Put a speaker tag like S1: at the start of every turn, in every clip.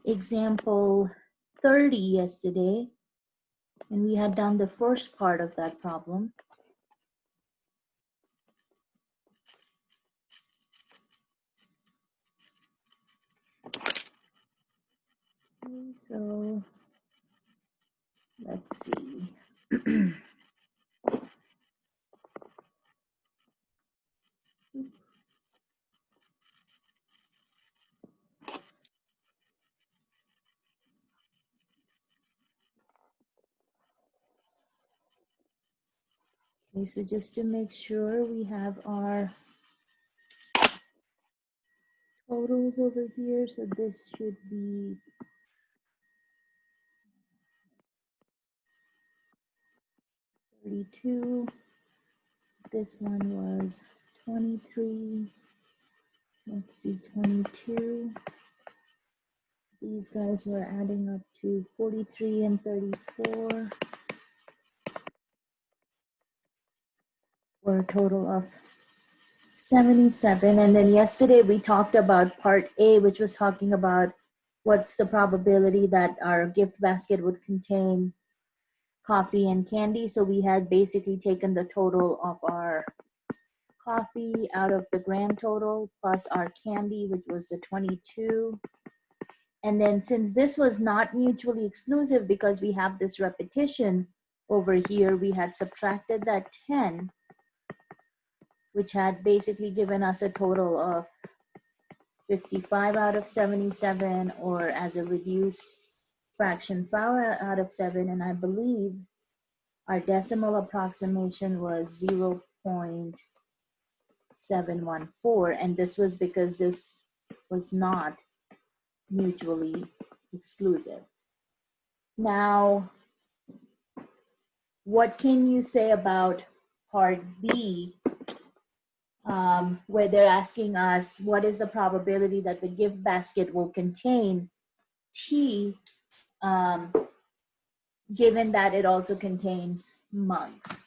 S1: example 30 yesterday, and we had done the first part of that problem. Okay, so let's see. Okay, so just to make sure we have our totals over here, so this should be 32. This one was 23. Let's see, 22. These guys were adding up to 43 and 34, for a total of 77. And then yesterday we talked about part A, which was talking about what's the probability that our gift basket would contain coffee and candy. So we had basically taken the total of our coffee out of the grand total plus our candy, which was the 22. And then since this was not mutually exclusive because we have this repetition over here, we had subtracted that 10, which had basically given us a total of 55 out of 77, or as a reduced fraction 5 out of 7. And I believe our decimal approximation was 0.714. And this was because this was not mutually exclusive. Now, what can you say about part B, where they're asking us what is the probability that the gift basket will contain tea, given that it also contains mugs?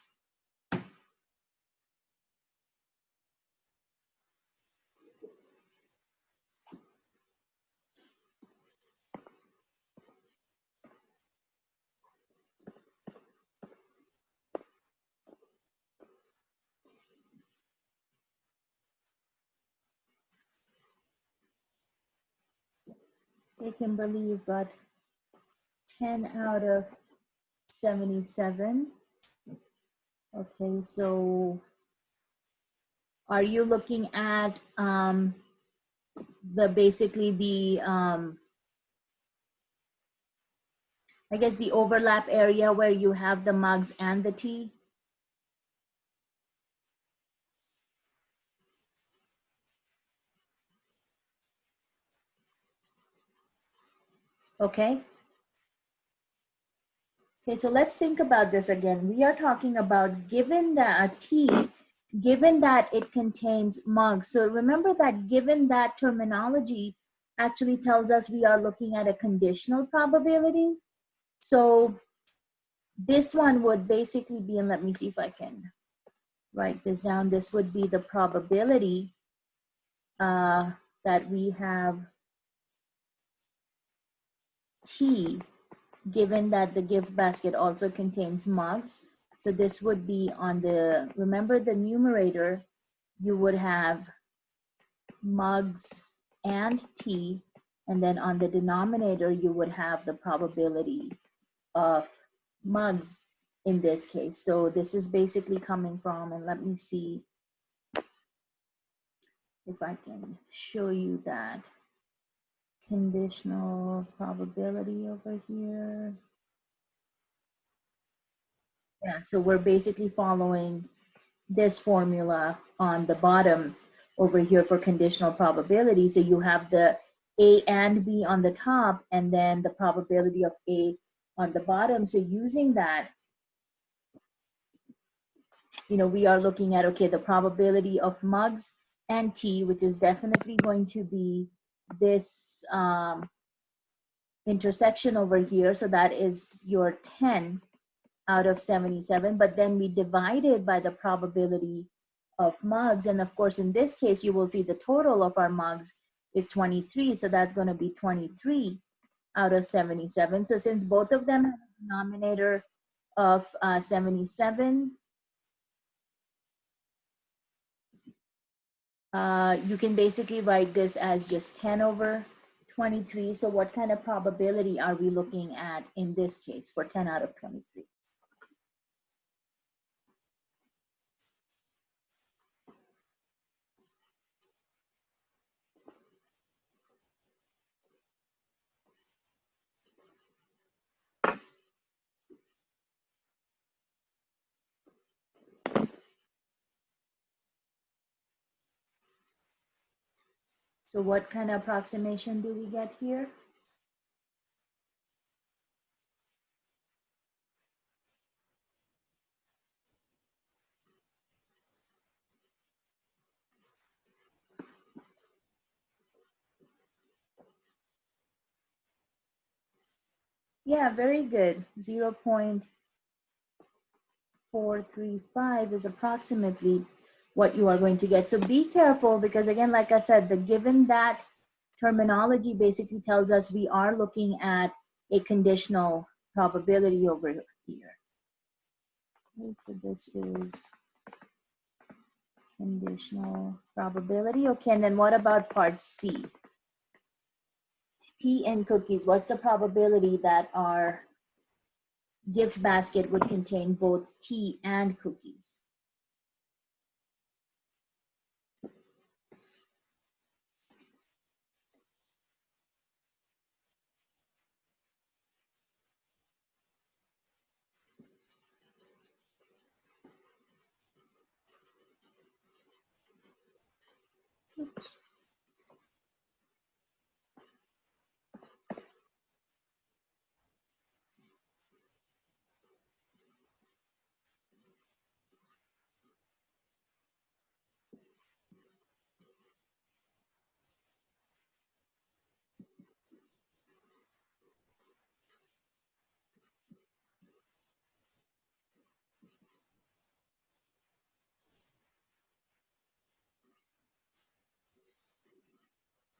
S1: Okay, Kimberly, you've got 10 out of 77. Okay, so are you looking at basically the I guess the overlap area where you have the mugs and the tea? Okay. Okay, so let's think about this again. We are talking about given that tea, given that it contains mugs. So remember that given that terminology actually tells us we are looking at a conditional probability. So this one would basically be, and let me see if I can write this down. This would be the probability that we have tea, given that the gift basket also contains mugs. So this would be on the, remember the numerator, you would have mugs and tea, and then on the denominator, you would have the probability of mugs in this case. So this is basically coming from, and let me see if I can show you that conditional probability over here. Yeah, so we're basically following this formula on the bottom over here for conditional probability. So you have the A and B on the top, and then the probability of A on the bottom. So using that, we are looking at, okay, the probability of mugs and tea, which is definitely going to be this intersection over here. So that is your 10 out of 77, but then we divide it by the probability of mugs. And of course, in this case, you will see the total of our mugs is 23. So that's going to be 23 out of 77. So since both of them have a denominator of 77, you can basically write this as just 10 over 23. So what kind of probability are we looking at in this case for 10 out of 23? So what kind of approximation do we get here? Yeah, very good. 0.435 is approximately what you are going to get. So be careful because again, like I said, the given that terminology basically tells us we are looking at a conditional probability over here. Okay, so this is conditional probability. Okay, and then what about part C? Tea and cookies. What's the probability that our gift basket would contain both tea and cookies? Oops.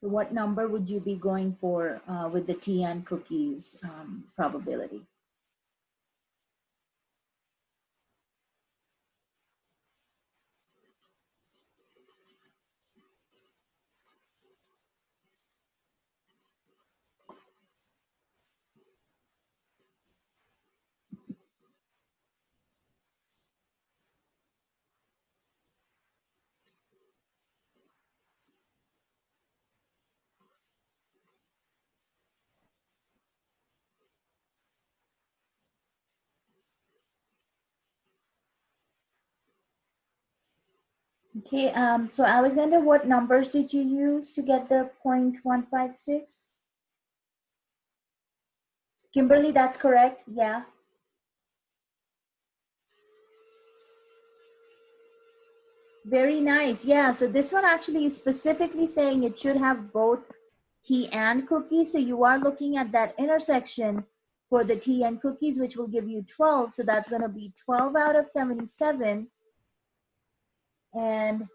S1: So what number would you be going for with the tea and cookies probability? Okay, so Alexander, what numbers did you use to get the 0.156? Kimberly, that's correct, yeah. Very nice, yeah. So this one actually is specifically saying it should have both tea and cookies. So you are looking at that intersection for the tea and cookies, which will give you 12. So that's gonna be 12 out of 77. And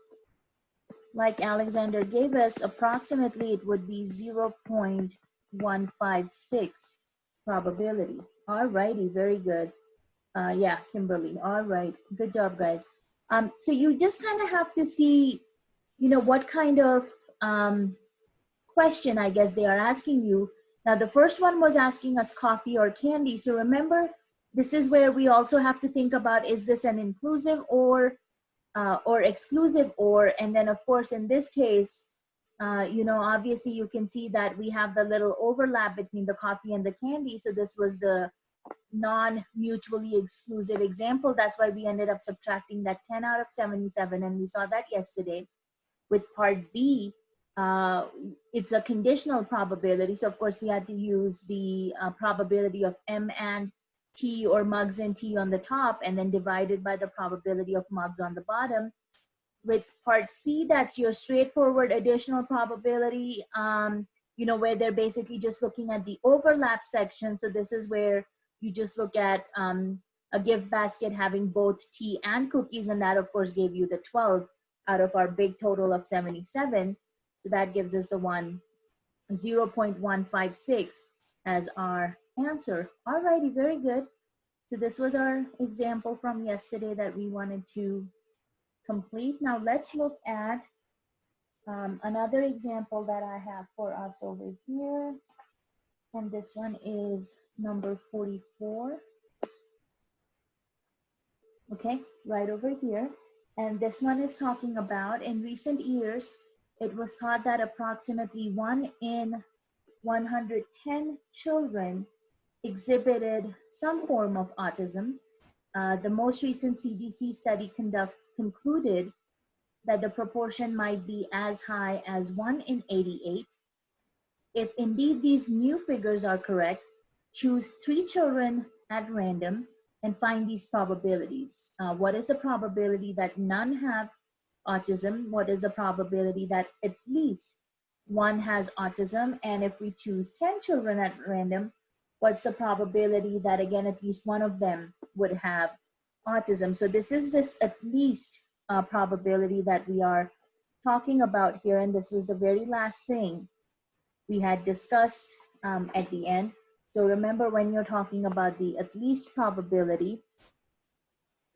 S1: like Alexander gave us, approximately it would be 0.156 probability. All righty, very good. Yeah, Kimberly, all right, good job, guys. So you just kind of have to see, you know, what kind of question I guess they are asking you. Now, the first one was asking us coffee or candy. So remember, this is where we also have to think about, is this an inclusive or exclusive or, and then of course in this case, you know, obviously you can see that we have the little overlap between the coffee and the candy. So this was the non-mutually exclusive example. That's why we ended up subtracting that 10 out of 77. And we saw that yesterday. With part B, it's a conditional probability. So of course we had to use the probability of M and T or mugs and T on the top and then divided by the probability of mugs on the bottom. With part C, that's your straightforward additional probability, you know, where they're basically just looking at the overlap section. So this is where you just look at a gift basket having both tea and cookies, and that of course gave you the 12 out of our big total of 77. So that gives us the 0.156. as our answer. Alrighty, very good. So this was our example from yesterday that we wanted to complete. Now let's look at another example that I have for us over here. And this one is number 44. Okay, right over here. And this one is talking about, in recent years, it was thought that approximately 1 in 110 children exhibited some form of autism. The most recent CDC study concluded that the proportion might be as high as 1 in 88. If indeed these new figures are correct, choose 3 children at random and find these probabilities. What is the probability that none have autism? What is the probability that at least one has autism? And if we choose 10 children at random, what's the probability that, again, at least one of them would have autism? So this is this at least probability that we are talking about here. And this was the very last thing we had discussed at the end. So remember, when you're talking about the at least probability,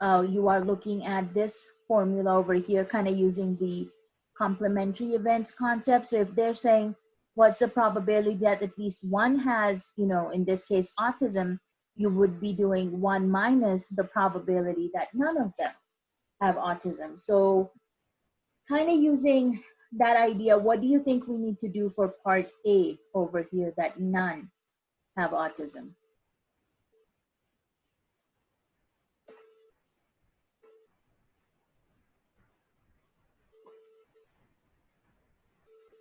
S1: you are looking at this formula over here, kind of using the complementary events concept. So if they're saying, what's the probability that at least one has, in this case, autism, you would be doing 1 minus the probability that none of them have autism. So kind of using that idea, what do you think we need to do for part A over here, that none have autism?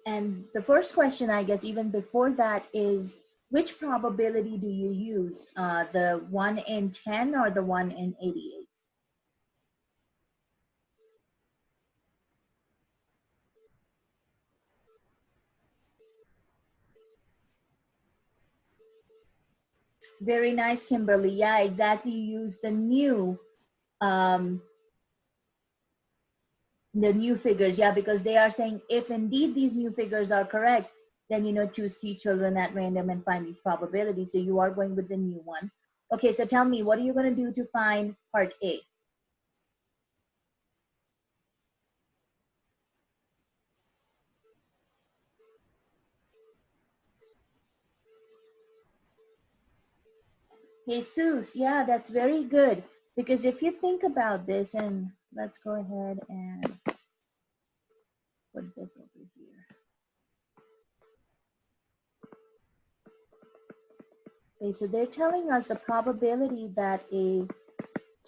S1: And the first question, I guess, even before that, is which probability do you use? The 1 in 10 or the 1 in 88? Very nice, Kimberly. Yeah, exactly. You use the new figures. Yeah, because they are saying if indeed these new figures are correct, then choose 3 children at random and find these probabilities. So you are going with the new one. Okay, so tell me, what are you going to do to find part A? Jesus, yeah, that's very good. Because if you think about this, and let's go ahead and put this over here. Okay, so they're telling us the probability that a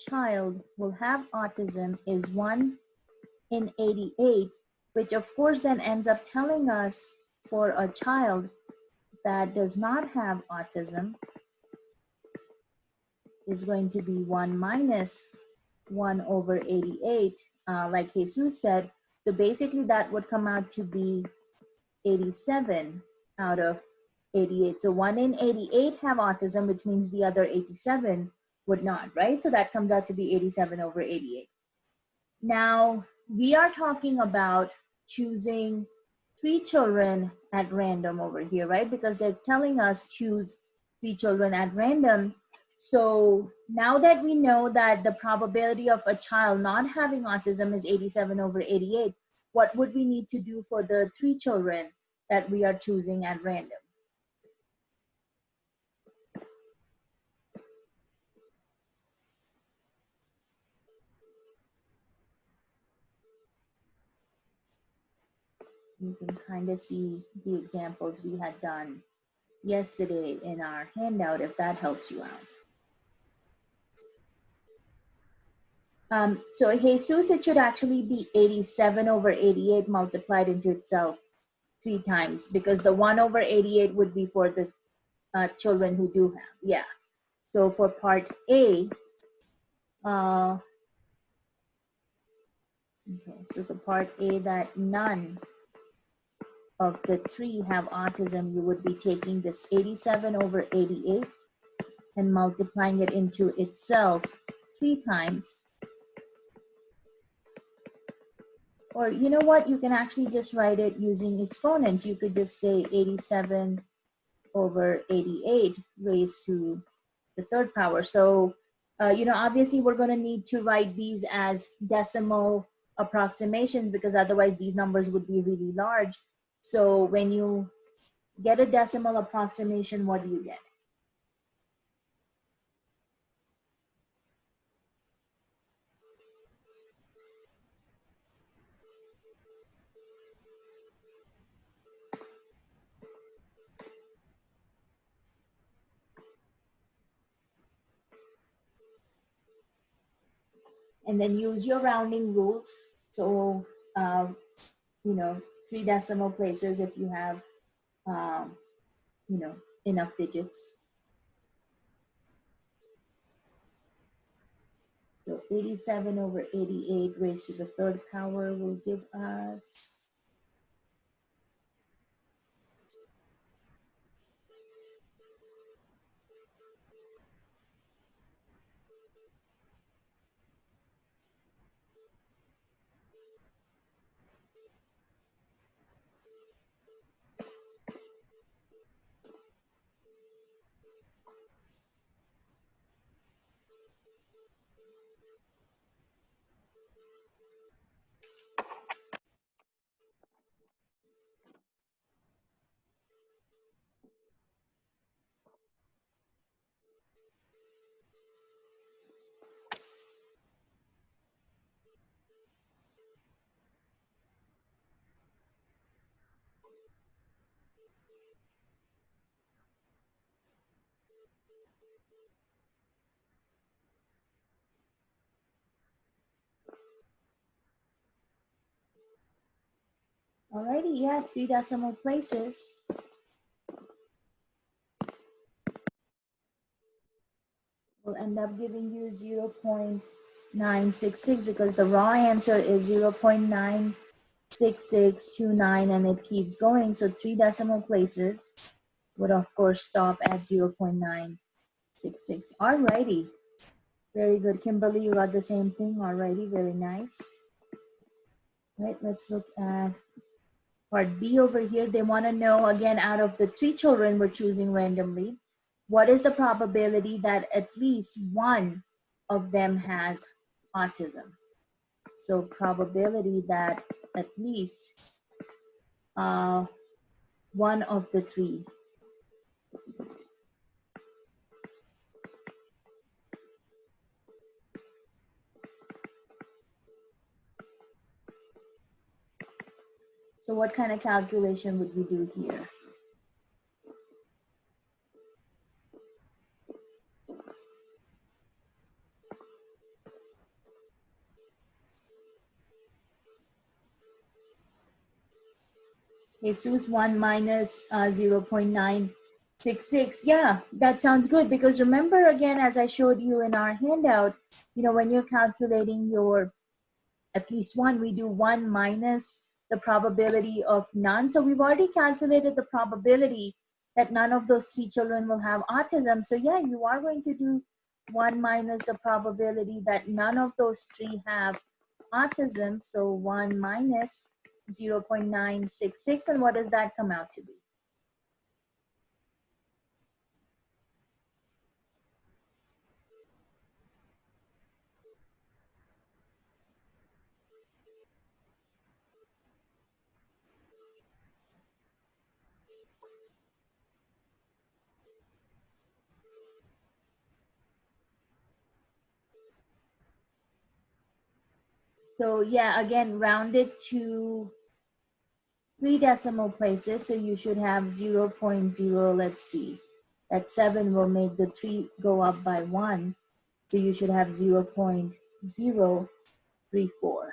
S1: child will have autism is 1 in 88, which of course then ends up telling us for a child that does not have autism is going to be 1 minus 1 over 88, like Jesus said. So basically that would come out to be 87 out of 88. So 1 in 88 have autism, which means the other 87 would not, right? So that comes out to be 87 over 88. Now, we are talking about choosing 3 children at random over here, right? Because they're telling us choose 3 children at random. So now that we know that the probability of a child not having autism is 87 over 88, what would we need to do for the 3 children that we are choosing at random? You can kind of see the examples we had done yesterday in our handout, if that helps you out. So Jesus, it should actually be 87 over 88 multiplied into itself 3 times, because the 1 over 88 would be for the children who do have. Yeah. So for part A, okay, so the part A that none of the 3 have autism, you would be taking this 87 over 88 and multiplying it into itself 3 times. Or you know what, you can actually just write it using exponents. You could just say 87 over 88 raised to the third power. So, obviously we're going to need to write these as decimal approximations because otherwise these numbers would be really large. So when you get a decimal approximation, what do you get? And then use your rounding rules. So, uh, you know, 3 decimal places if you have, um, enough digits. So 87 over 88 raised to the third power will give us, alrighty, yeah, 3 decimal places will end up giving you 0.966 because the raw answer is 0.96629 and it keeps going. So 3 decimal places would of course stop at 0.966. Alrighty, very good. Kimberly, you got the same thing. Alrighty, very nice. Right, let's look at part B over here. They want to know, again, out of the 3 children we're choosing randomly, what is the probability that at least one of them has autism? So probability that at least one of the 3. So what kind of calculation would we do here? Jesus, 1 minus 0.966. Yeah, that sounds good because remember, again, as I showed you in our handout, when you're calculating your at least one, we do 1 minus the probability of none. So we've already calculated the probability that none of those 3 children will have autism. So yeah, you are going to do 1 minus the probability that none of those 3 have autism. So 1 minus 0.966. And what does that come out to be? So yeah, again, round it to 3 decimal places. So you should have 0.0, let's see. That 7 will make the 3 go up by 1. So you should have 0.034.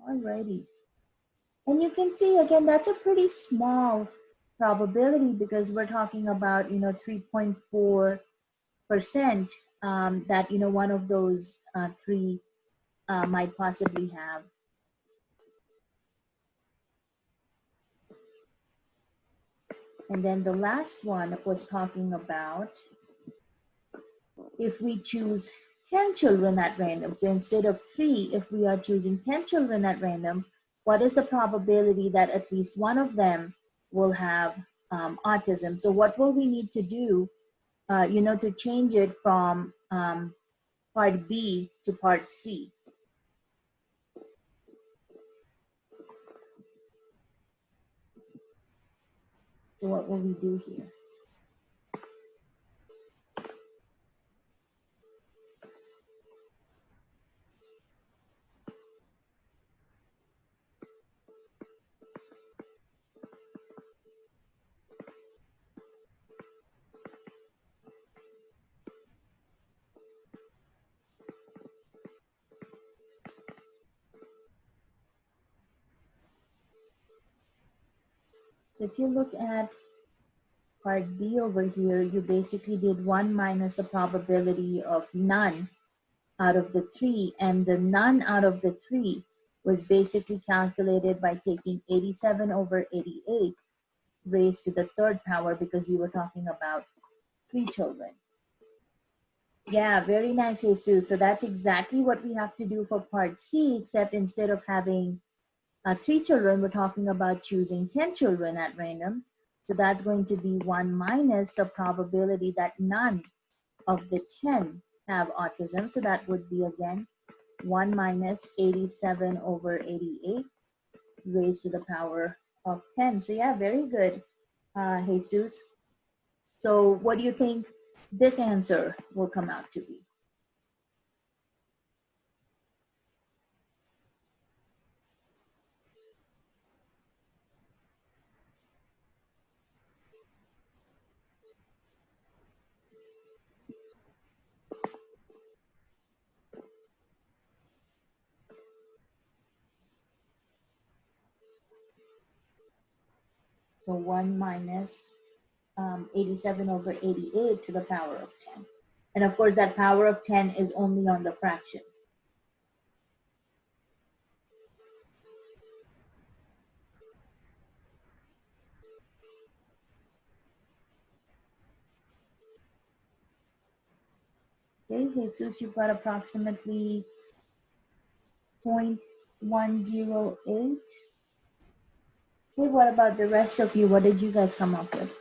S1: Alrighty. And you can see, again, that's a pretty small probability because we're talking about, 3.4% that, one of those 3 might possibly have. And then the last one was talking about if we choose 10 children at random. So instead of 3, if we are choosing 10 children at random, what is the probability that at least one of them will have autism. So what will we need to do, to change it from part B to part C? So what will we do here? So if you look at part B over here, you basically did 1 minus the probability of none out of the 3, and the none out of the 3 was basically calculated by taking 87 over 88 raised to the third power, because we were talking about 3 children. Yeah, very nice, Jesus. So that's exactly what we have to do for part C, except instead of having 3 children, we're talking about choosing 10 children at random. So that's going to be 1 minus the probability that none of the 10 have autism. So that would be, again, 1 minus 87 over 88 raised to the power of 10. So yeah, very good, Jesus. So what do you think this answer will come out to be? So 1 minus 87 over 88 to the power of 10. And of course, that power of 10 is only on the fraction. Okay, Jesus, you've got approximately 0.108. Okay, what about the rest of you? What did you guys come up with?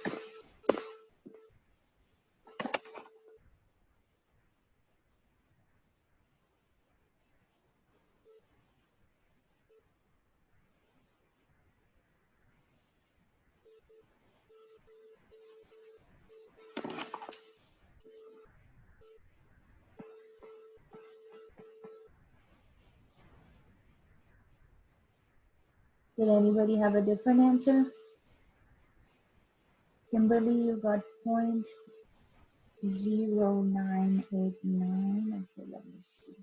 S1: Did anybody have a different answer? Kimberly, you got 0.0989. Okay, let me see.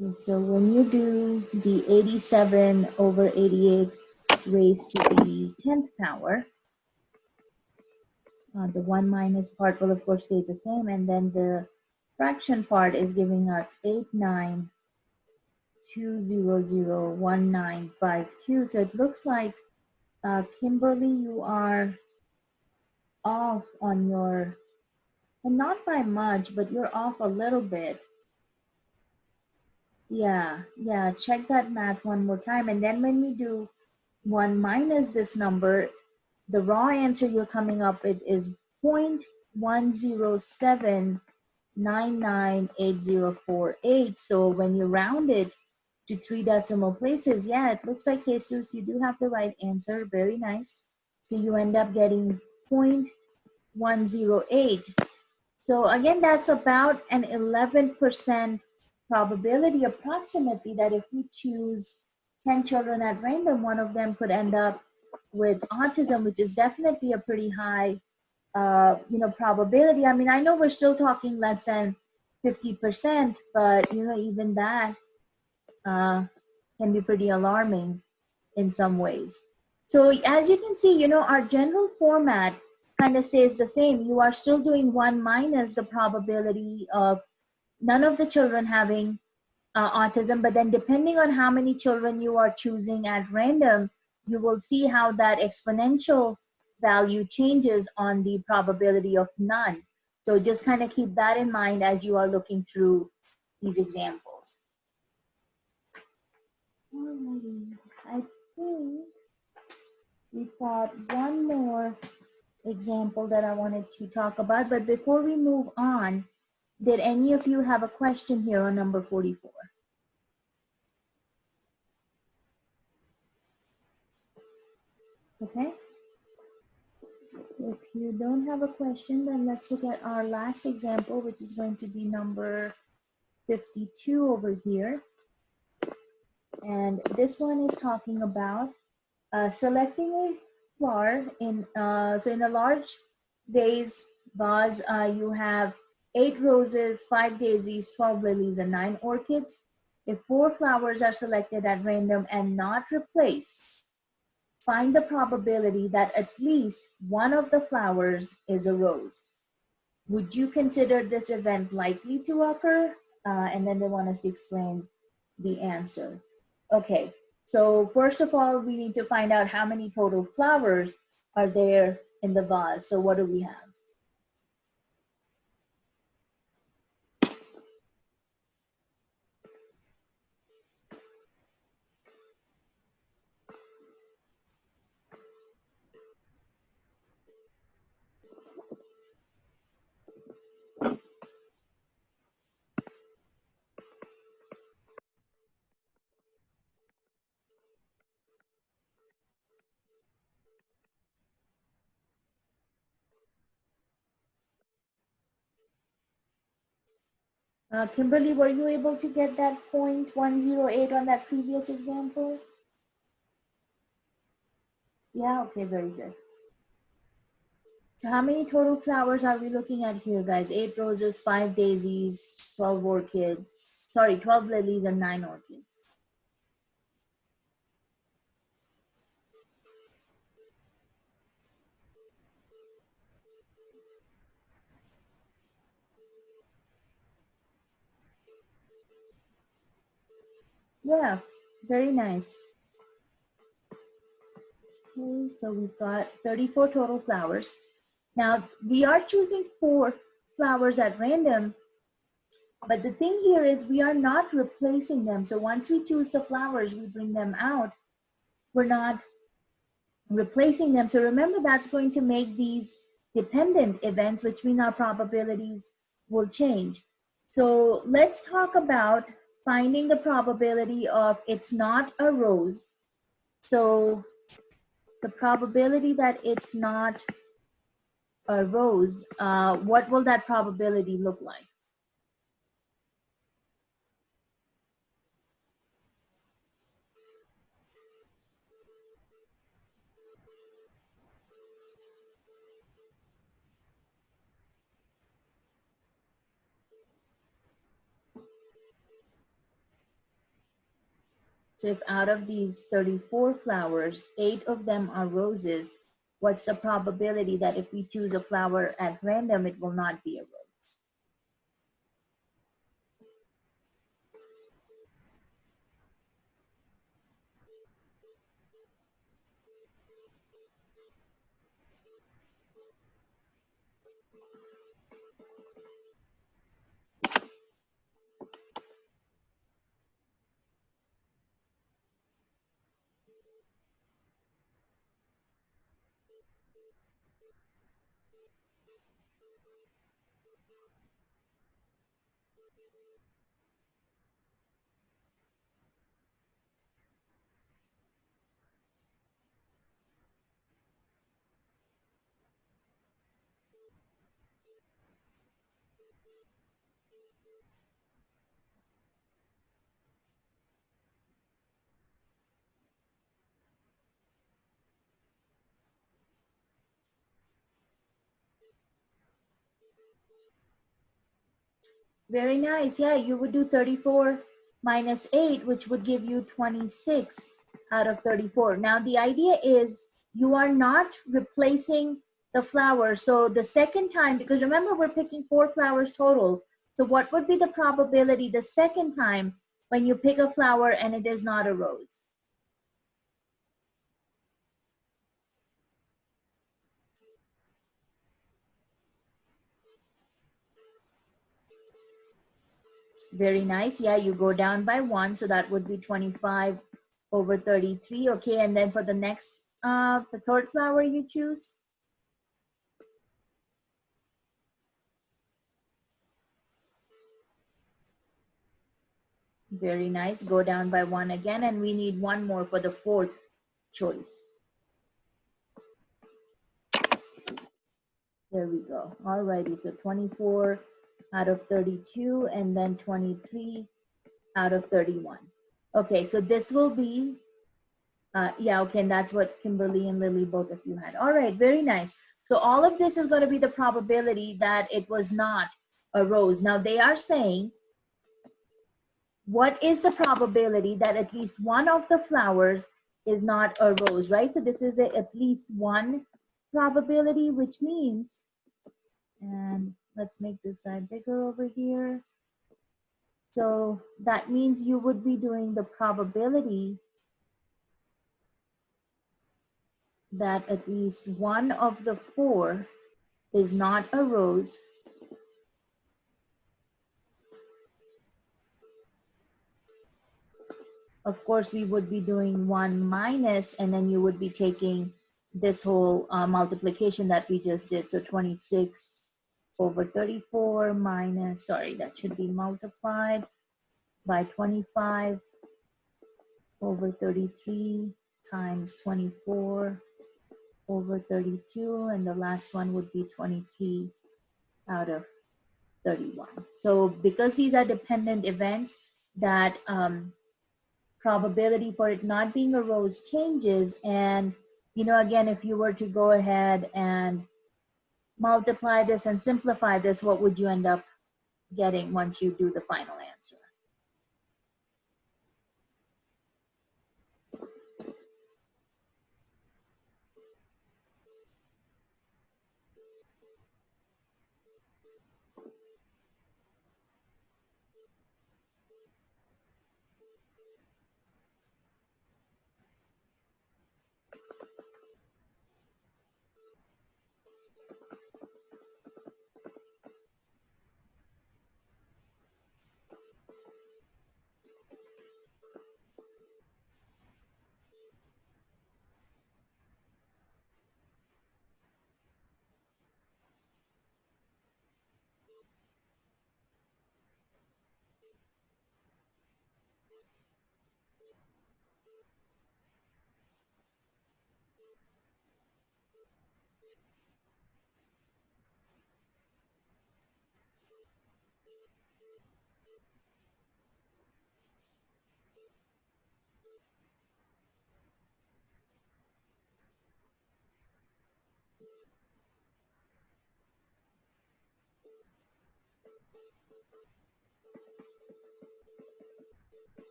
S1: Okay, so when you do the 87 over 88 raised to the 10th power, the 1 minus part will of course stay the same, and then the fraction part is giving us 89,200,1952. So it looks like, Kimberly, you are off on your, and not by much, but you're off a little bit. Yeah, check that math one more time. And then when we do 1 minus this number, the raw answer you're coming up with is 0.107998048. So when you round it to 3 decimal places, yeah, it looks like, Jesus, you do have the right answer. Very nice. So you end up getting 0.108. So again, that's about an 11% probability approximately that if we choose 10 children at random, one of them could end up with autism, which is definitely a pretty high probability. I mean, I know we're still talking less than 50%, but even that can be pretty alarming in some ways. So as you can see, our general format kind of stays the same. You are still doing 1 minus the probability of none of the children having autism, but then depending on how many children you are choosing at random, you will see how that exponential value changes on the probability of none. So just kind of keep that in mind as you are looking through these examples. Alrighty. I think we've got one more example that I wanted to talk about, but before we move on, did any of you have a question here on number 44? Okay. If you don't have a question, then let's look at our last example, which is going to be number 52 over here. And this one is talking about selecting a flower in, so in a large vase vase, you have 8 roses, 5 daisies, 12 lilies, and 9 orchids. If 4 flowers are selected at random and not replaced, find the probability that at least one of the flowers is a rose. Would you consider this event likely to occur? And then they want us to explain the answer. Okay, so first of all, we need to find out how many total flowers are there in the vase. So what do we have? Kimberly, were you able to get that 0.108 on that previous example? Yeah, okay, very good. So how many total flowers are we looking at here, guys? 8 roses, 5 daisies, 12 orchids. Sorry, 12 lilies and 9 orchids. Yeah, very nice. Okay, so we've got 34 total flowers. Now, we are choosing 4 flowers at random, but the thing here is we are not replacing them. So once we choose the flowers, we bring them out. We're not replacing them. So remember, that's going to make these dependent events, which mean our probabilities will change. So let's talk about finding the probability of it's not a rose. So the probability that it's not a rose, what will that probability look like? So if out of these 34 flowers, 8 of them are roses, what's the probability that if we choose a flower at random, it will not be a rose? Very nice. Yeah, you would do 34 minus 8, which would give you 26 out of 34. Now, the idea is you are not replacing the flowers. So the second time, because remember, we're picking 4 flowers total. So what would be the probability the second time when you pick a flower and it is not a rose? Very nice. Yeah, you go down by 1, so that would be 25 over 33. Okay, and then for the next, the third flower you choose. Very nice. Go down by 1 again, and we need one more for the fourth choice. There we go. Alrighty, so 24 out of 32, and then 23 out of 31. Okay, so this will be, yeah, okay, and that's what Kimberly and Lily, both of you had. All right, very nice. So all of this is going to be the probability that it was not a rose. Now they are saying, what is the probability that at least one of the flowers is not a rose, right? So this is at least one probability, which means, and let's make this guy bigger over here. So that means you would be doing the probability that at least one of the 4 is not a rose. Of course, we would be doing 1 minus, and then you would be taking this whole multiplication that we just did. So 26 over 34 minus, sorry, that should be multiplied by 25 over 33 times 24 over 32, and the last one would be 23 out of 31. So because these are dependent events, that probability for it not being a rose changes. And, you know, again, if you were to go ahead and multiply this and simplify this, what would you end up getting once you do the final answer?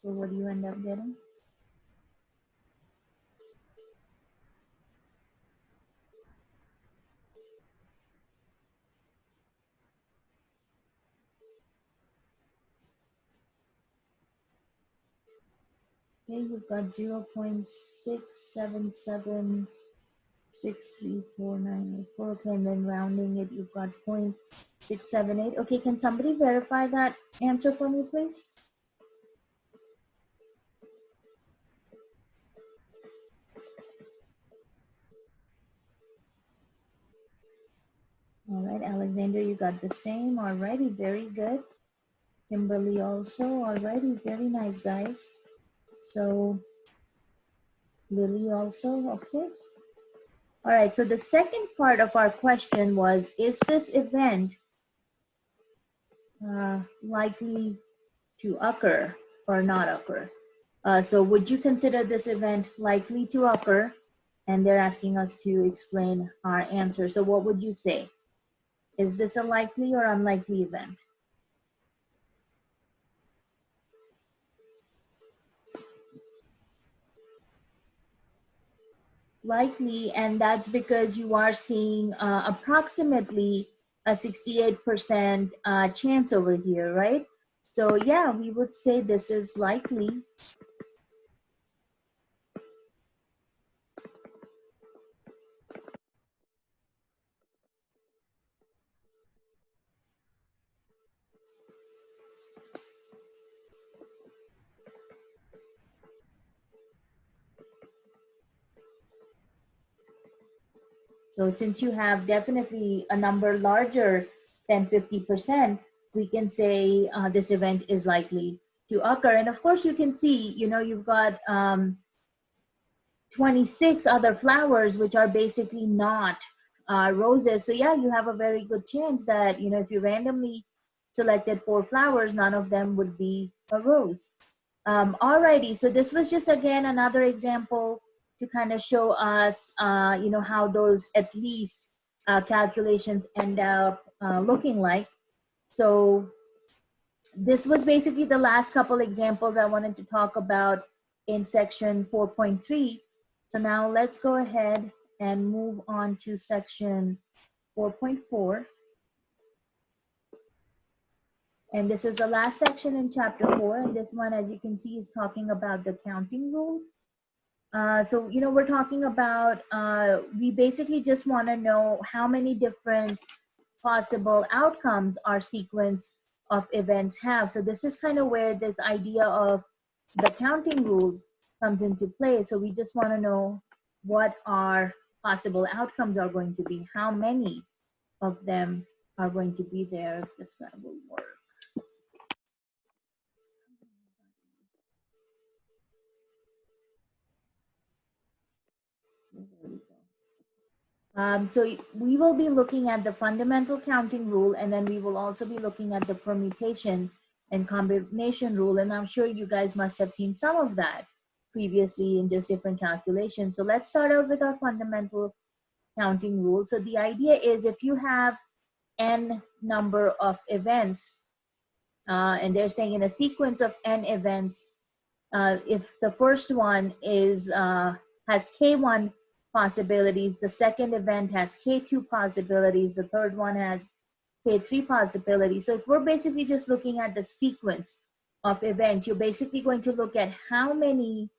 S1: So what do you end up getting? Okay, you've got 0.677634984. Okay, and then rounding it, you've got 0.678. Okay, can somebody verify that answer for me, please? All right, Alexander, you got the same. All righty, very good. Kimberly also. All righty, very nice, guys. So Lily also, okay. All right, so the second part of our question was, is this event likely to occur or not occur? So would you consider this event likely to occur? And they're asking us to explain our answer. So what would you say? Is this a likely or unlikely event? Likely, and that's because you are seeing approximately a 68% chance over here, right? So yeah, we would say this is likely. So since you have definitely a number larger than 50%, we can say this event is likely to occur. And of course, you can see, you've got 26 other flowers, which are basically not roses. So yeah, you have a very good chance that, if you randomly selected 4 flowers, none of them would be a rose. Alrighty, so this was just again another example to kind of show us, how those at least calculations end up looking like. So this was basically the last couple examples I wanted to talk about in section 4.3. So now let's go ahead and move on to section 4.4. And this is the last section in chapter 4. And this one, as you can see, is talking about the counting rules. So, we're talking about, we basically just want to know how many different possible outcomes our sequence of events have. So this is kind of where this idea of the counting rules comes into play. So we just want to know what our possible outcomes are going to be, how many of them are going to be there, if this one will work. So we will be looking at the fundamental counting rule, and then we will also be looking at the permutation and combination rule. And I'm sure you guys must have seen some of that previously in just different calculations. So let's start out with our fundamental counting rule. So the idea is if you have n number of events, and they're saying in a sequence of n events, if the first one is has k1 possibilities, the second event has k2 possibilities, the third one has k3 possibilities. So if we're basically just looking at the sequence of events, you're basically going to look at how many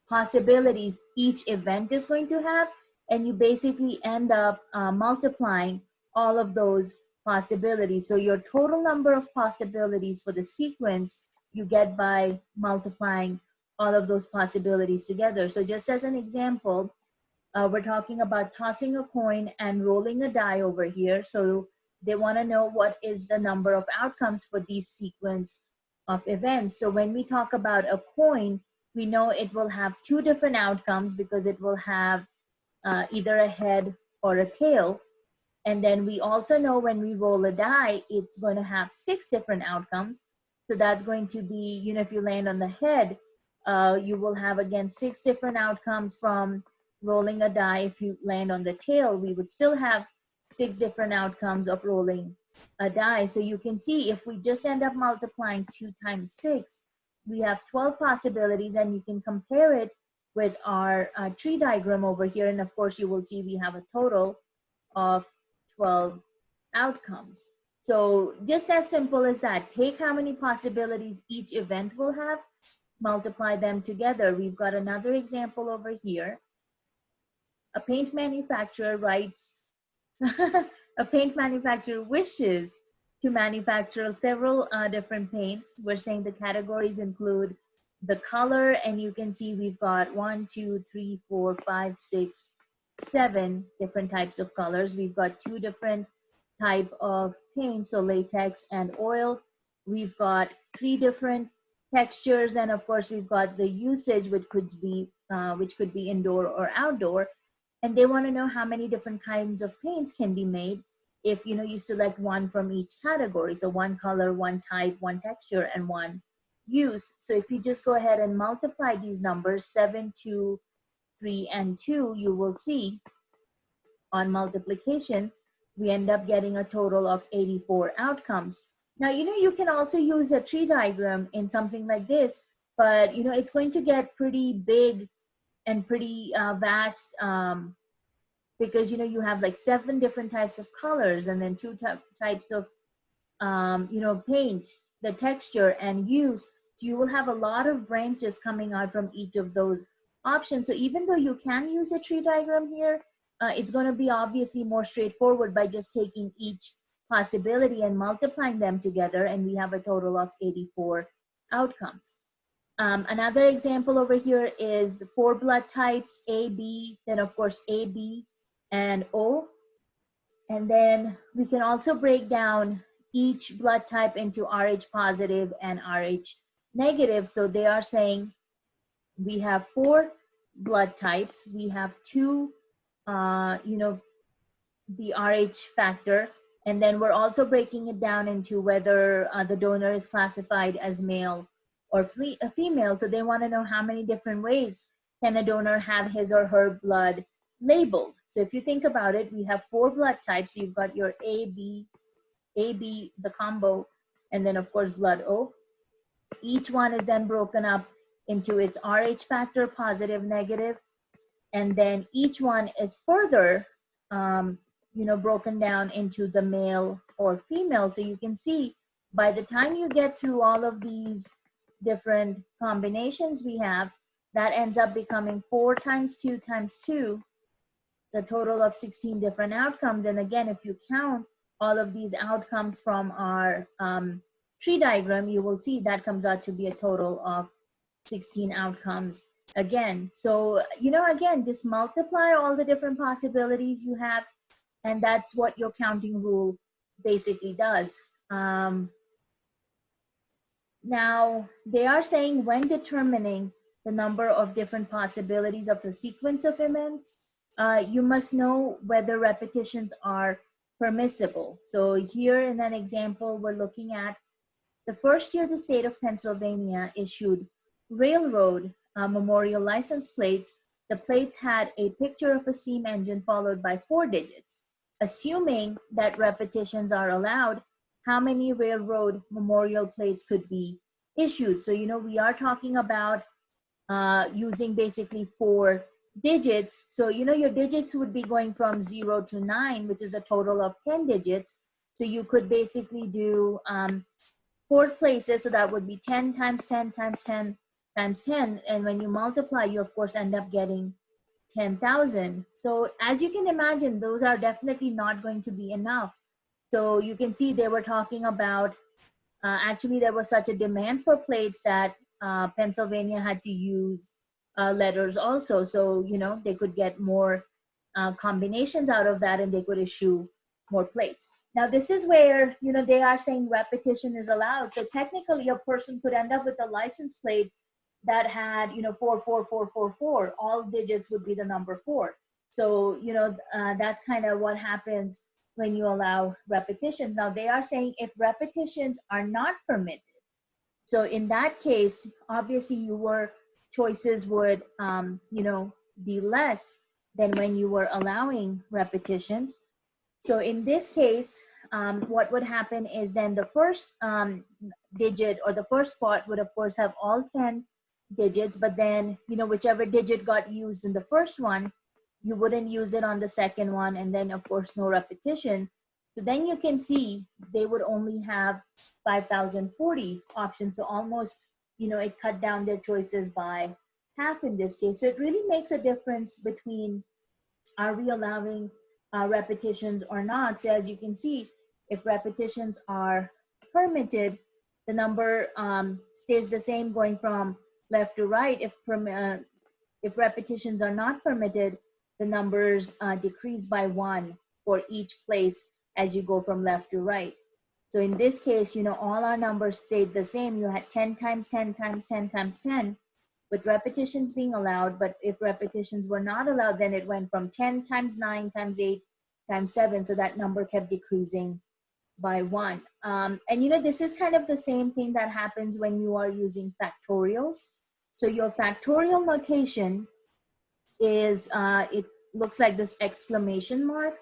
S1: possibilities each event is going to have, and you basically end up multiplying all of those possibilities. So your total number of possibilities for the sequence you get by multiplying all of those possibilities together. So just as an example, we're talking about tossing a coin and rolling a die over here. So they want to know what is the number of outcomes for these sequence of events. So when we talk about a coin, we know it will have 2 different outcomes because it will have either a head or a tail. And then we also know when we roll a die, it's going to have 6 different outcomes. So that's going to be, if you land on the head, you will have again 6 different outcomes from rolling a die. If you land on the tail, we would still have 6 different outcomes of rolling a die. So you can see if we just end up multiplying 2 times 6, we have 12 possibilities, and you can compare it with our tree diagram over here. And of course, you will see we have a total of 12 outcomes. So just as simple as that, take how many possibilities each event will have, multiply them together. We've got another example over here. A paint manufacturer writes, a paint manufacturer wishes to manufacture several different paints. We're saying the categories include the color, and you can see we've got 1, 2, 3, 4, 5, 6, 7 different types of colors. We've got 2 different type of paint, so latex and oil. We've got 3 different textures, and of course we've got the usage, which could be indoor or outdoor. And they want to know how many different kinds of paints can be made if you select one from each category. So 1 color, 1 type, 1 texture, and 1 use. So if you just go ahead and multiply these numbers, 7, 2, 3, and 2, you will see on multiplication, we end up getting a total of 84 outcomes. Now, you can also use a tree diagram in something like this, but it's going to get pretty big and pretty vast, because you have like 7 different types of colors, and then 2 types of paint, the texture, and use. So you will have a lot of branches coming out from each of those options. So even though you can use a tree diagram here, it's going to be obviously more straightforward by just taking each possibility and multiplying them together, and we have a total of 84 outcomes. Another example over here is the 4 blood types, A, B, then of course A, B, and O. And then we can also break down each blood type into Rh positive and Rh negative. So they are saying we have 4 blood types. We have 2, the Rh factor. And then we're also breaking it down into whether the donor is classified as male or female. So they want to know how many different ways can a donor have his or her blood labeled. So if you think about it, we have 4 blood types. You've got your AB, the combo, and then of course blood O. Each one is then broken up into its Rh factor, positive, negative, and then each one is further broken down into the male or female. So you can see by the time you get through all of these different combinations we have, that ends up becoming 4 times 2 times 2, the total of 16 different outcomes. And again, if you count all of these outcomes from our tree diagram, you will see that comes out to be a total of 16 outcomes again. So, again, just multiply all the different possibilities you have, and that's what your counting rule basically does. Now, they are saying when determining the number of different possibilities of the sequence of events, you must know whether repetitions are permissible. So here in an example, we're looking at the first year the state of Pennsylvania issued railroad memorial license plates. The plates had a picture of a steam engine followed by 4 digits. Assuming that repetitions are allowed, how many railroad memorial plates could be issued? So, we are talking about using basically 4 digits. So, your digits would be going from 0 to 9, which is a total of 10 digits. So you could basically do 4 places. So that would be 10 times 10 times 10 times 10. And when you multiply, you of course end up getting 10,000. So as you can imagine, those are definitely not going to be enough. So you can see they were talking about, actually there was such a demand for plates that Pennsylvania had to use letters also. So, they could get more combinations out of that and they could issue more plates. Now, this is where, they are saying repetition is allowed. So technically a person could end up with a license plate that had, 44444, all digits would be the number 4. So, that's kind of what happens when you allow repetitions. Now, they are saying if repetitions are not permitted, so in that case, obviously your choices would, be less than when you were allowing repetitions. So in this case, what would happen is then the first digit or the first spot would of course have all 10 digits, but then, whichever digit got used in the first one, you wouldn't use it on the second one, and then of course no repetition. So then you can see they would only have 5,040 options. So almost, it cut down their choices by half in this case. So it really makes a difference between are we allowing repetitions or not. So as you can see, if repetitions are permitted, the number stays the same going from left to right. If repetitions are not permitted, the numbers decrease by 1 for each place as you go from left to right. So in this case, all our numbers stayed the same. You had 10 times 10 times 10 times 10 with repetitions being allowed. But if repetitions were not allowed, then it went from 10 times 9 times 8 times 7. So that number kept decreasing by 1. And this is kind of the same thing that happens when you are using factorials. So your factorial notation is, it looks like this exclamation mark.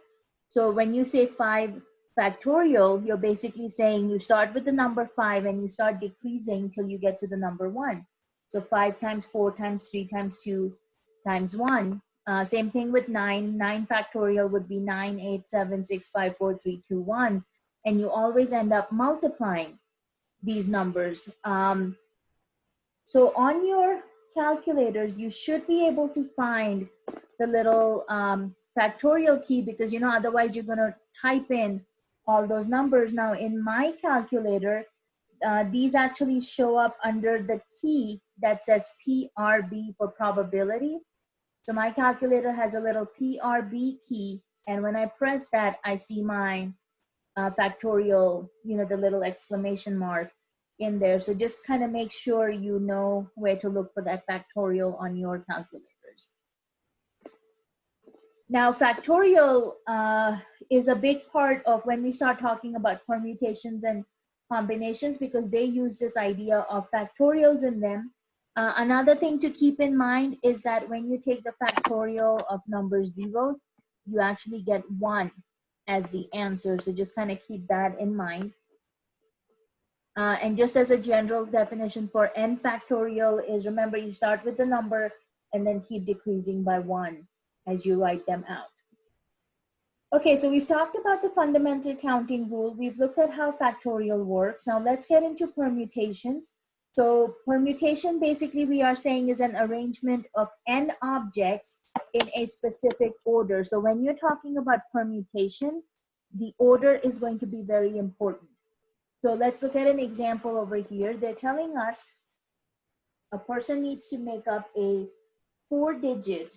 S1: So when you say 5 factorial, you're basically saying you start with the number 5 and you start decreasing till you get to the number 1. So 5 times 4 times 3 times 2 times 1. Same thing with 9. 9 factorial would be 9, 8, 7, 6, 5, 4, 3, 2, 1. And you always end up multiplying these numbers. So on your calculators, you should be able to find the little factorial key, because otherwise you're going to type in all those numbers. Now in my calculator, these actually show up under the key that says PRB for probability. So my calculator has a little PRB key, and when I press that, I see my factorial, the little exclamation mark in there. So just kind of make sure you know where to look for that factorial on your calculators. Now, factorial is a big part of when we start talking about permutations and combinations, because they use this idea of factorials in them. Another thing to keep in mind is that when you take the factorial of number 0, you actually get 1 as the answer. So just kind of keep that in mind. And just as a general definition for n factorial is, remember, you start with the number and then keep decreasing by 1 as you write them out. Okay, so we've talked about the fundamental counting rule. We've looked at how factorial works. Now let's get into permutations. So permutation, basically, we are saying is an arrangement of n objects in a specific order. So when you're talking about permutation, the order is going to be very important. So let's look at an example over here. They're telling us a person needs to make up a 4-digit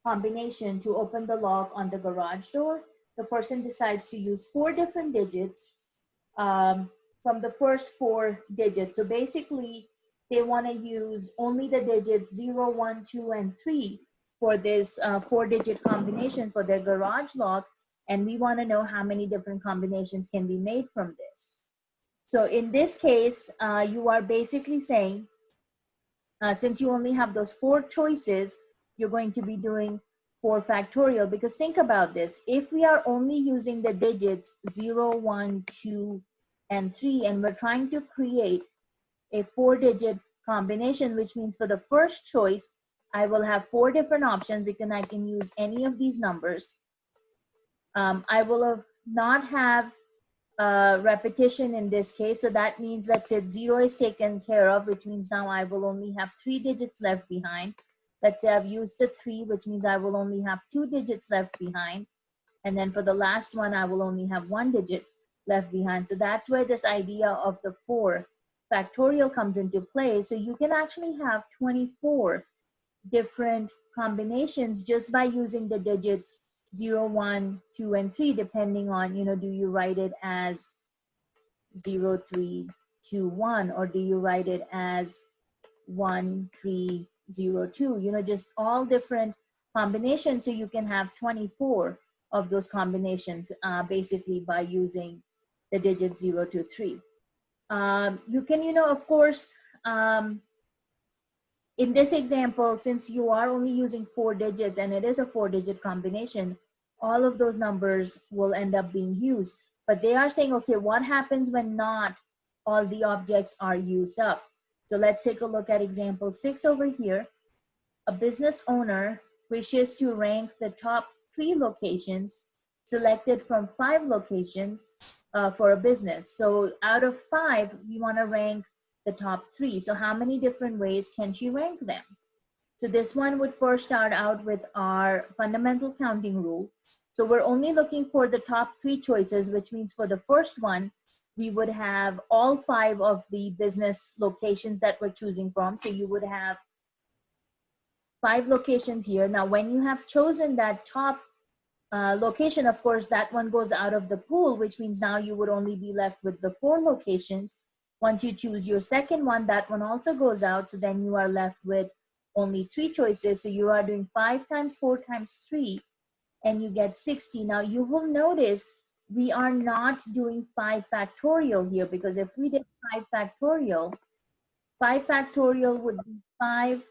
S1: combination to open the lock on the garage door. The person decides to use 4 different digits from the first 4 digits. So basically, they want to use only the digits 0, 1, 2, and 3 for this 4-digit combination for their garage lock. And we want to know how many different combinations can be made from this. So in this case, you are basically saying, since you only have those 4 choices, you're going to be doing 4 factorial, because think about this. If we are only using the digits 0, 1, 2, and 3, and we're trying to create a 4-digit combination, which means for the first choice, I will have 4 different options because I can use any of these numbers. I will not have repetition in this case. So that means, let's say 0 is taken care of, which means now I will only have 3 digits left behind. Let's say I've used the 3, which means I will only have 2 digits left behind. And then for the last one, I will only have 1 digit left behind. So that's where this idea of the 4 factorial comes into play. So you can actually have 24 different combinations just by using the digits 0, 1, 2, and 3, depending on, do you write it as 0, 3, 2, 1, or do you write it as 1, 3, 0, 2, just all different combinations. So you can have 24 of those combinations basically by using the digits 0 to 3. You can, of course, in this example, since you are only using 4 digits and it is a 4-digit combination, all of those numbers will end up being used. But they are saying, okay, what happens when not all the objects are used up? So let's take a look at example 6 over here. A business owner wishes to rank the top 3 locations selected from 5 locations for a business. So out of 5, we want to rank the top 3. So how many different ways can she rank them? So this one would first start out with our fundamental counting rule. So we're only looking for the top 3 choices, which means for the first one, we would have all 5 of the business locations that we're choosing from. So you would have 5 locations here. Now, when you have chosen that top location, of course, that one goes out of the pool, which means now you would only be left with the 4 locations. Once you choose your second one, that one also goes out. So then you are left with only 3 choices. So you are doing 5 times 4 times 3, and you get 60. Now you will notice we are not doing 5 factorial here, because if we did 5 factorial would be 5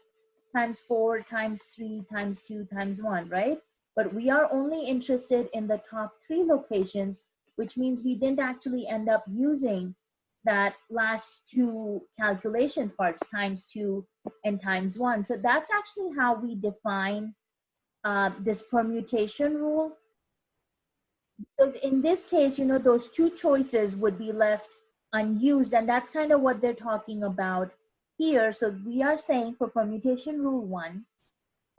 S1: times 4 times 3 times 2 times 1, right? But we are only interested in the top 3 locations, which means we didn't actually end up using that last 2 calculation parts, times 2 and times 1. So that's actually how we define this permutation rule. Because in this case, those 2 choices would be left unused, and that's kind of what they're talking about here. So we are saying for permutation rule 1,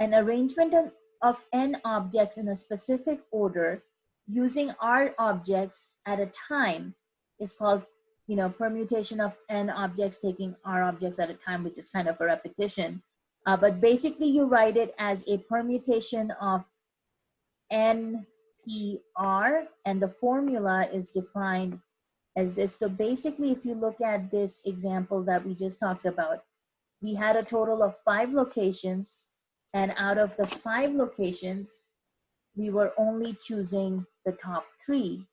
S1: an arrangement of n objects in a specific order using r objects at a time is called permutation of n objects taking r objects at a time, which is kind of a repetition. But basically you write it as a permutation of n p r, and the formula is defined as this. So basically, if you look at this example that we just talked about, we had a total of 5 locations, and out of the 5 locations, we were only choosing the top 3.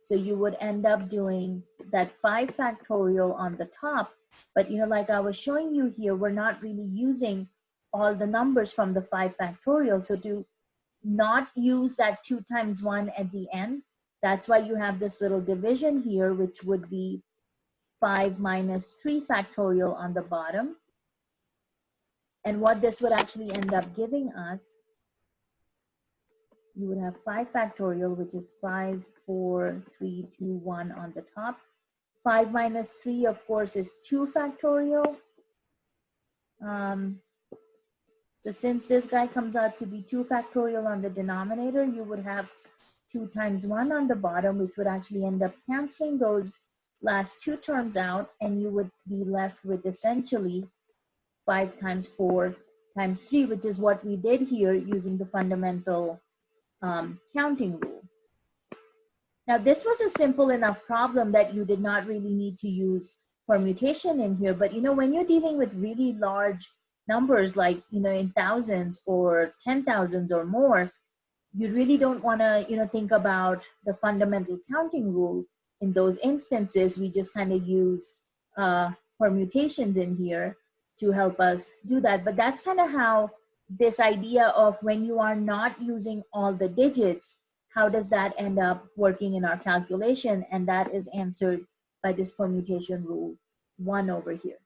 S1: So you would end up doing that 5 factorial on the top, but like I was showing you here, we're not really using all the numbers from the 5 factorial. So to not use that 2 times 1 at the end, that's why you have this little division here, which would be 5 minus 3 factorial on the bottom. And what this would actually end up giving us, you would have 5 factorial, which is 5, 4, 3, 2, 1 on the top. 5 minus 3, of course, is 2 factorial. So since this guy comes out to be 2 factorial on the denominator, you would have 2 times 1 on the bottom, which would actually end up canceling those last 2 terms out, and you would be left with essentially 5 times 4 times 3, which is what we did here using the fundamental counting rule. Now, this was a simple enough problem that you did not really need to use permutation in here, but when you're dealing with really large numbers like in thousands or 10,000s or more, you really don't want to think about the fundamental counting rule in those instances. We just kind of use permutations in here to help us do that. But that's kind of how this idea of when you are not using all the digits, how does that end up working in our calculation? And that is answered by this permutation rule 1 over here.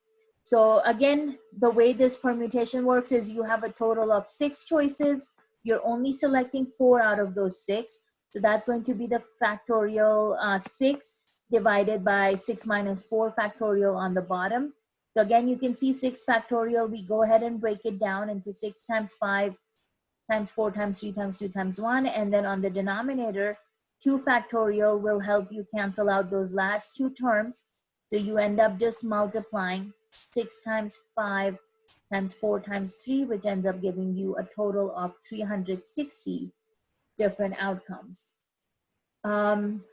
S1: So again, the way this permutation works is you have a total of 6 choices. You're only selecting 4 out of those 6. So that's going to be the factorial 6 divided by 6 minus 4 factorial on the bottom. So again, you can see 6 factorial. We go ahead and break it down into 6 times 5 times 4 times 3 times 2 times 1. And then on the denominator, 2 factorial will help you cancel out those last 2 terms. So you end up just multiplying 6 times 5 times 4 times 3, which ends up giving you a total of 360 different outcomes.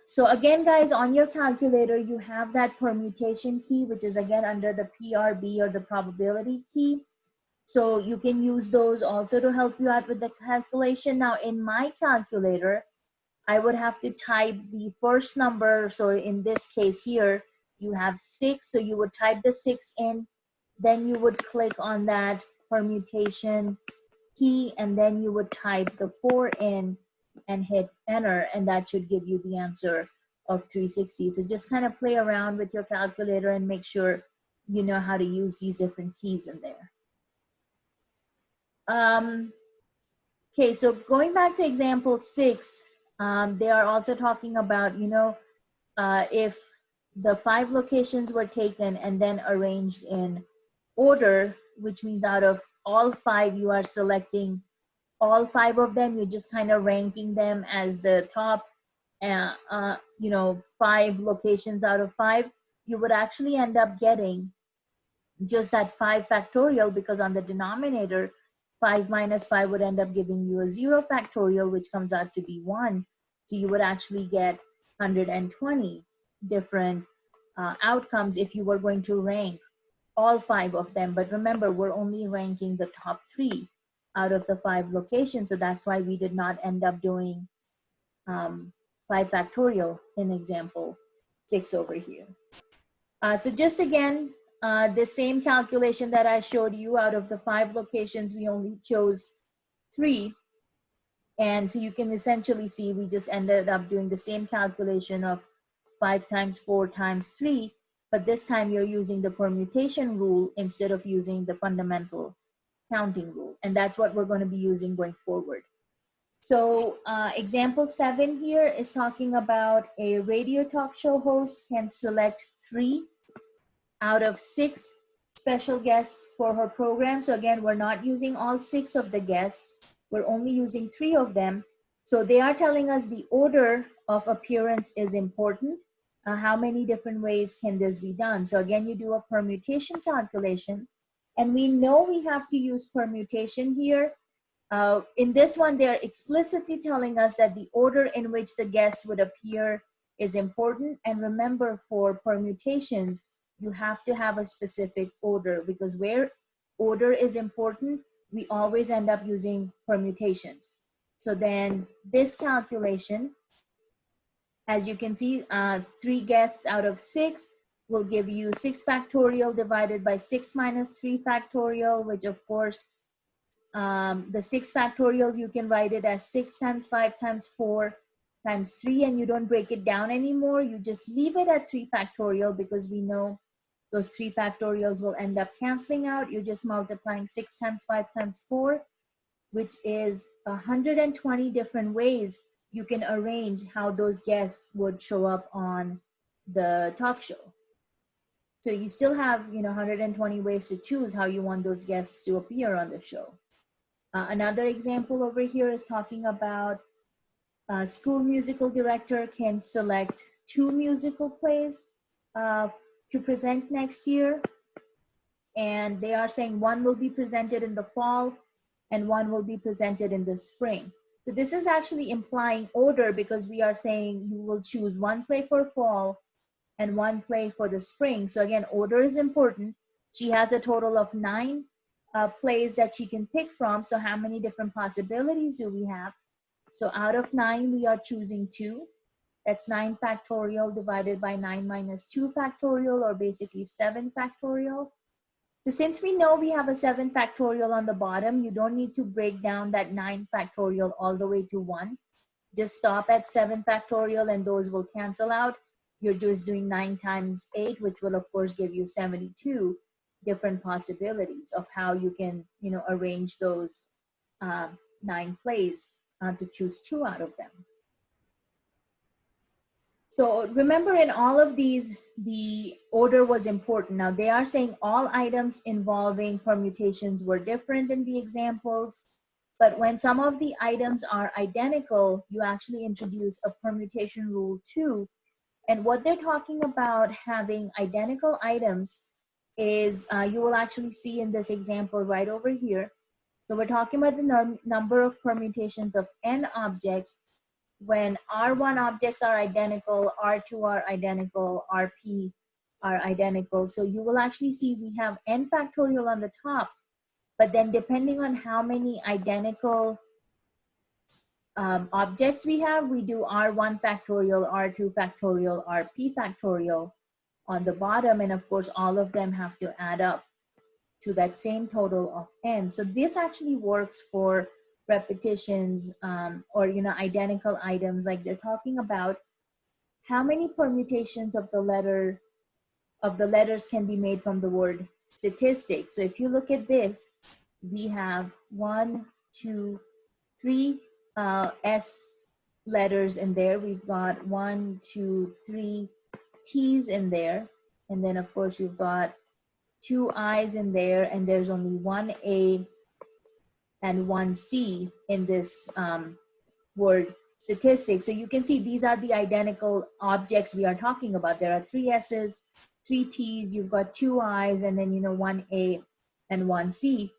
S1: So again, guys, on your calculator, you have that permutation key, which is again under the PRB or the probability key. So you can use those also to help you out with the calculation. Now in my calculator, I would have to type the first number. So in this case here, you have 6. So you would type the 6 in, then you would click on that permutation key, and then you would type the 4 in and hit enter, and that should give you the answer of 360. So just kind of play around with your calculator and make sure you know how to use these different keys in there. Okay, so going back to example 6, they are also talking about, if the 5 locations were taken and then arranged in order, which means out of all 5, you are selecting all 5 of them. You're just kind of ranking them as the top, 5 locations out of 5. You would actually end up getting just that 5 factorial, because on the denominator, 5 minus 5 would end up giving you a 0 factorial, which comes out to be 1. So you would actually get 120 different outcomes if you were going to rank all 5 of them. But remember, we're only ranking the top 3 out of the 5 locations. So that's why we did not end up doing 5 factorial in example 6 over here. So just again, the same calculation that I showed you, out of the 5 locations, we only chose 3. And so you can essentially see we just ended up doing the same calculation of 5 times 4 times 3, but this time you're using the permutation rule instead of using the fundamental counting rule. And that's what we're going to be using going forward. So example 7 here is talking about a radio talk show host can select 3 out of 6 special guests for her program. So again, we're not using all 6 of the guests. We're only using 3 of them. So they are telling us the order of appearance is important. how many different ways can this be done? So again, you do a permutation calculation, and we know we have to use permutation here. In this one, they're explicitly telling us that the order in which the guess would appear is important. And remember, for permutations, you have to have a specific order, because where order is important, we always end up using permutations. So then this calculation, as you can see, 3 guests out of 6 will give you 6 factorial divided by 6 minus 3 factorial, which of course, the 6 factorial, you can write it as 6 times 5 times 4 times 3, and you don't break it down anymore. You just leave it at 3 factorial, because we know those 3 factorials will end up canceling out. You're just multiplying 6 times 5 times 4, which is 120 different ways you can arrange how those guests would show up on the talk show. So you still have, 120 ways to choose how you want those guests to appear on the show. Another example over here is talking about school musical director can select 2 musical plays to present next year. And they are saying one will be presented in the fall and one will be presented in the spring. So this is actually implying order, because we are saying you will choose 1 play for fall and 1 play for the spring. So again, order is important. She has a total of 9 plays that she can pick from. So how many different possibilities do we have? So out of 9, we are choosing 2. That's 9 factorial divided by 9 minus 2 factorial, or basically 7 factorial. So since we know we have a 7 factorial on the bottom, you don't need to break down that 9 factorial all the way to 1. Just stop at 7 factorial and those will cancel out. You're just doing 9 times 8, which will of course give you 72 different possibilities of how you can, arrange those 9 plays to choose 2 out of them. So remember, in all of these, the order was important. Now they are saying all items involving permutations were different in the examples, but when some of the items are identical, you actually introduce a permutation rule too. And what they're talking about having identical items is, you will actually see in this example right over here. So we're talking about the number of permutations of n objects. When R1 objects are identical, R2 are identical, RP are identical. So you will actually see we have n factorial on the top, but then depending on how many identical objects we have, we do R1 factorial, R2 factorial, RP factorial on the bottom. And of course, all of them have to add up to that same total of n. So this actually works for repetitions or identical items. Like they're talking about how many permutations of the letters can be made from the word statistics. So if you look at this, we have 1, 2, 3 S letters in there. We've got 1, 2, 3 T's in there, and then of course you've got 2 I's in there, and there's only 1 A and 1 C in this word statistics. So you can see these are the identical objects we are talking about. There are 3 S's, 3 T's, you've got 2 I's, and then 1 A and 1 C.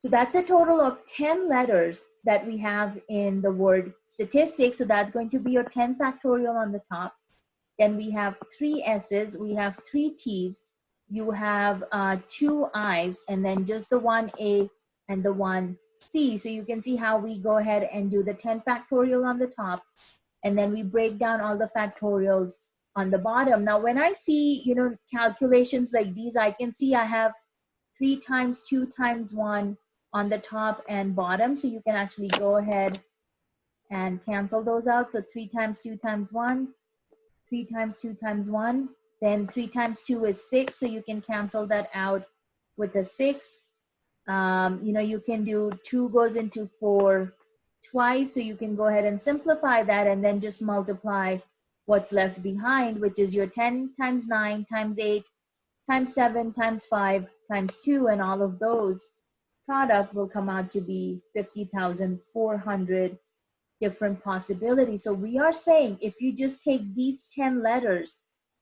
S1: So that's a total of 10 letters that we have in the word statistics. So that's going to be your 10 factorial on the top. Then we have 3 S's, we have 3 T's, you have 2 I's, and then just the 1 A and the 1 C. So you can see how we go ahead and do the 10 factorial on the top, and then we break down all the factorials on the bottom. Now, when I see, calculations like these, I can see I have 3 times 2 times 1 on the top and bottom. So you can actually go ahead and cancel those out. So 3 times 2 times 1, 3 times 2 times 1, then 3 times 2 is 6. So you can cancel that out with a 6. You can do 2 goes into 4 twice. So you can go ahead and simplify that and then just multiply what's left behind, which is your 10 times 9 times 8 times 7 times 5 times 2. And all of those product will come out to be 50,400 different possibilities. So we are saying if you just take these 10 letters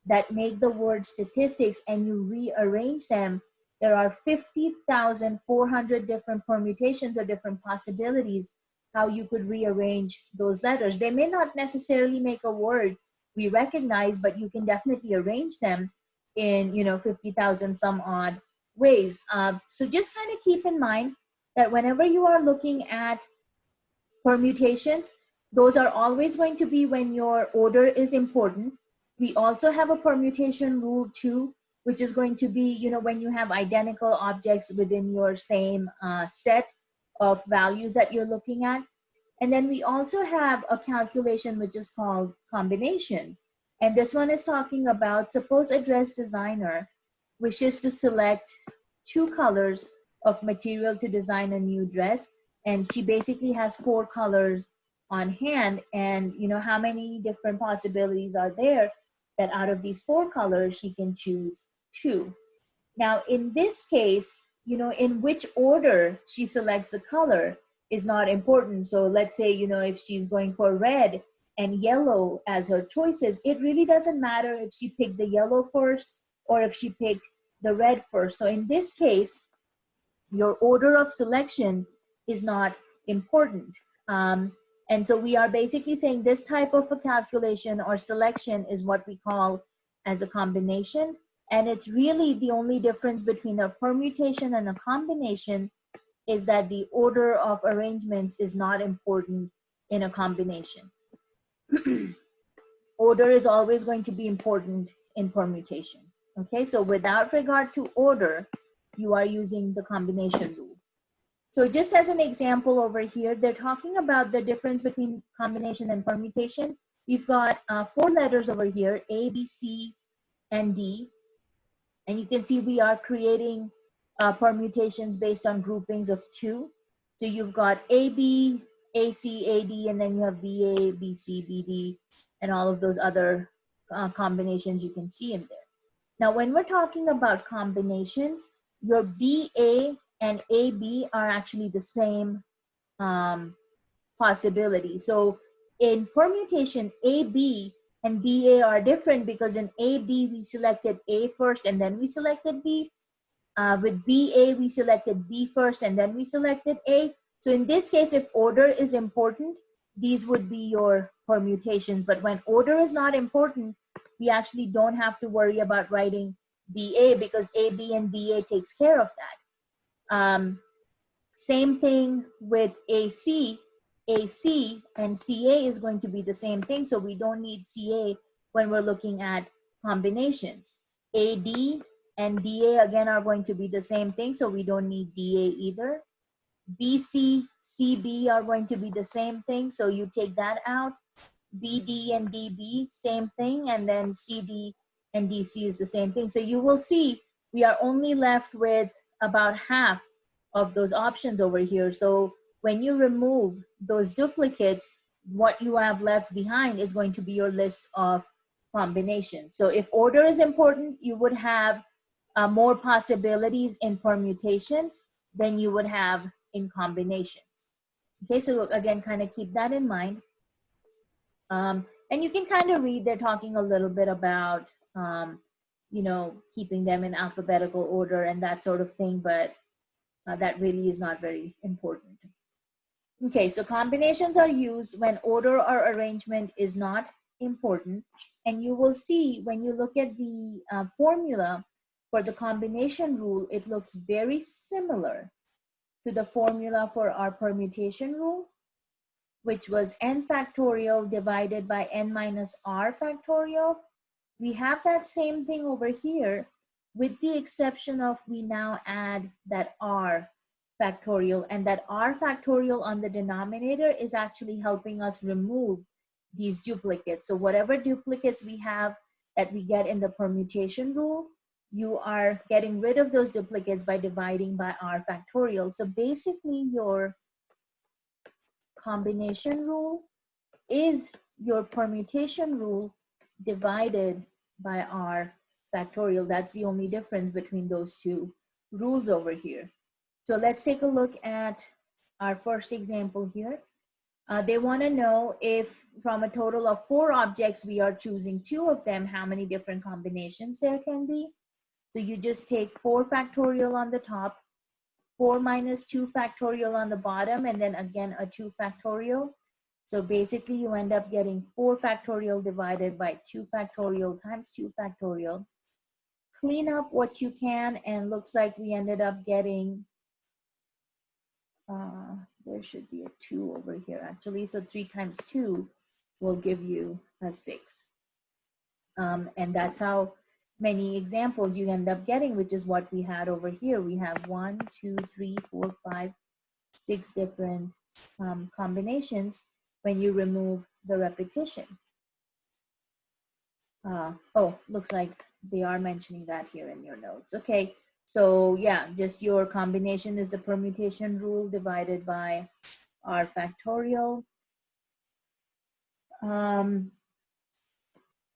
S1: that make the word statistics and you rearrange them, there are 50,400 different permutations or different possibilities how you could rearrange those letters. They may not necessarily make a word we recognize, but you can definitely arrange them in 50,000 some odd ways. So just kind of keep in mind that whenever you are looking at permutations, those are always going to be when your order is important. We also have a permutation rule too, which is going to be, when you have identical objects within your same set of values that you're looking at. And then we also have a calculation which is called combinations. And this one is talking about, suppose a dress designer wishes to select two colors of material to design a new dress. And she basically has four colors on hand. And how many different possibilities are there that out of these four colors, she can choose two. Now, in this case, in which order she selects the color is not important. So let's say, if she's going for red and yellow as her choices, it really doesn't matter if she picked the yellow first or if she picked the red first. So in this case, your order of selection is not important. And so we are basically saying this type of a calculation or selection is what we call as a combination. And it's really the only difference between a permutation and a combination is that the order of arrangements is not important in a combination. Order is always going to be important in permutation. Okay, so without regard to order, you are using the combination rule. So just as an example over here, they're talking about the difference between combination and permutation. We've got four letters over here, A, B, C, and D. And you can see we are creating permutations based on groupings of two. So you've got AB, AC, AD, and then you have BA, BC, BD, and all of those other combinations you can see in there. Now, when we're talking about combinations, your BA and AB are actually the same possibility. So in permutation, AB and BA are different because in AB, we selected A first and then we selected B. With BA, we selected B first and then we selected A. So in this case, if order is important, these would be your permutations. But when order is not important, we actually don't have to worry about writing BA because AB and BA takes care of that. Same thing with AC. AC and CA is going to be the same thing. So we don't need CA when we're looking at combinations. AD and DA again are going to be the same thing. So we don't need DA either. BC, CB are going to be the same thing. So you take that out. BD and DB, same thing. And then CD and DC is the same thing. So you will see we are only left with about half of those options over here. So when you remove those duplicates, what you have left behind is going to be your list of combinations. So if order is important, you would have more possibilities in permutations than you would have in combinations. Okay, so again, kind of keep that in mind. And you can kind of read, they're talking a little bit about, keeping them in alphabetical order and that sort of thing, but that really is not very important. Okay, so combinations are used when order or arrangement is not important. And you will see when you look at the formula for the combination rule, it looks very similar to the formula for our permutation rule, which was n factorial divided by n minus r factorial. We have that same thing over here with the exception of we now add that r factorial, and that r factorial on the denominator is actually helping us remove these duplicates. So whatever duplicates we have that we get in the permutation rule, you are getting rid of those duplicates by dividing by r factorial. So basically your combination rule is your permutation rule divided by r factorial. That's the only difference between those two rules over here. So let's take a look at our first example here. They want to know if from a total of 4 objects, we are choosing 2 of them, how many different combinations there can be. So you just take 4 factorial on the top, 4 minus 2 factorial on the bottom, and then again a 2 factorial. So basically you end up getting 4 factorial divided by 2 factorial times 2 factorial. Clean up what you can, and looks like we ended up getting, there should be a 2 over here actually. So 3 times 2 will give you a 6. And that's how many examples you end up getting, which is what we had over here. We have 1, 2, 3, 4, 5, 6 different combinations when you remove the repetition. Oh, looks like they are mentioning that here in your notes. Okay, so yeah, just your combination is the permutation rule divided by r factorial.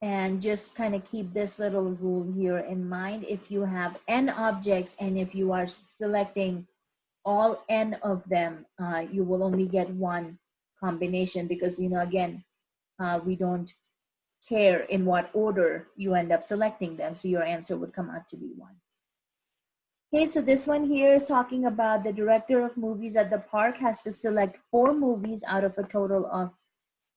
S1: And just kind of keep this little rule here in mind. If you have n objects and if you are selecting all n of them, you will only get one combination, because, you know, again, we don't care in what order you end up selecting them. So your answer would come out to be 1. Okay, so this one here is talking about the director of movies at the park has to select 4 movies out of a total of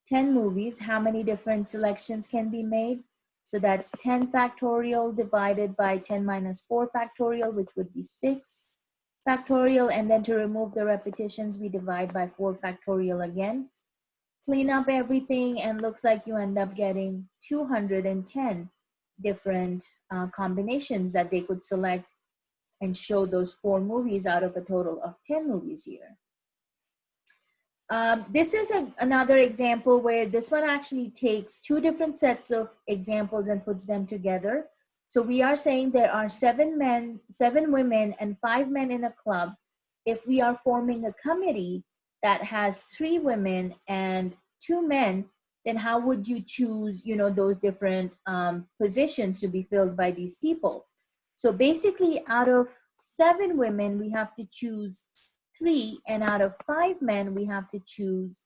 S1: 10 movies. How many different selections can be made? So that's 10 factorial divided by 10 minus 4 factorial, which would be 6 factorial. And then to remove the repetitions, we divide by 4 factorial again. Clean up everything, and looks like you end up getting 210 different combinations that they could select and show those 4 movies out of a total of 10 movies here. This is another example where this one actually takes 2 different sets of examples and puts them together. So we are saying there are 7 men, 7 women, and 5 men in a club. If we are forming a committee that has 3 women and 2 men, then how would you choose, you know, those different positions to be filled by these people? So basically, out of 7 women, we have to choose 3, and out of 5 men, we have to choose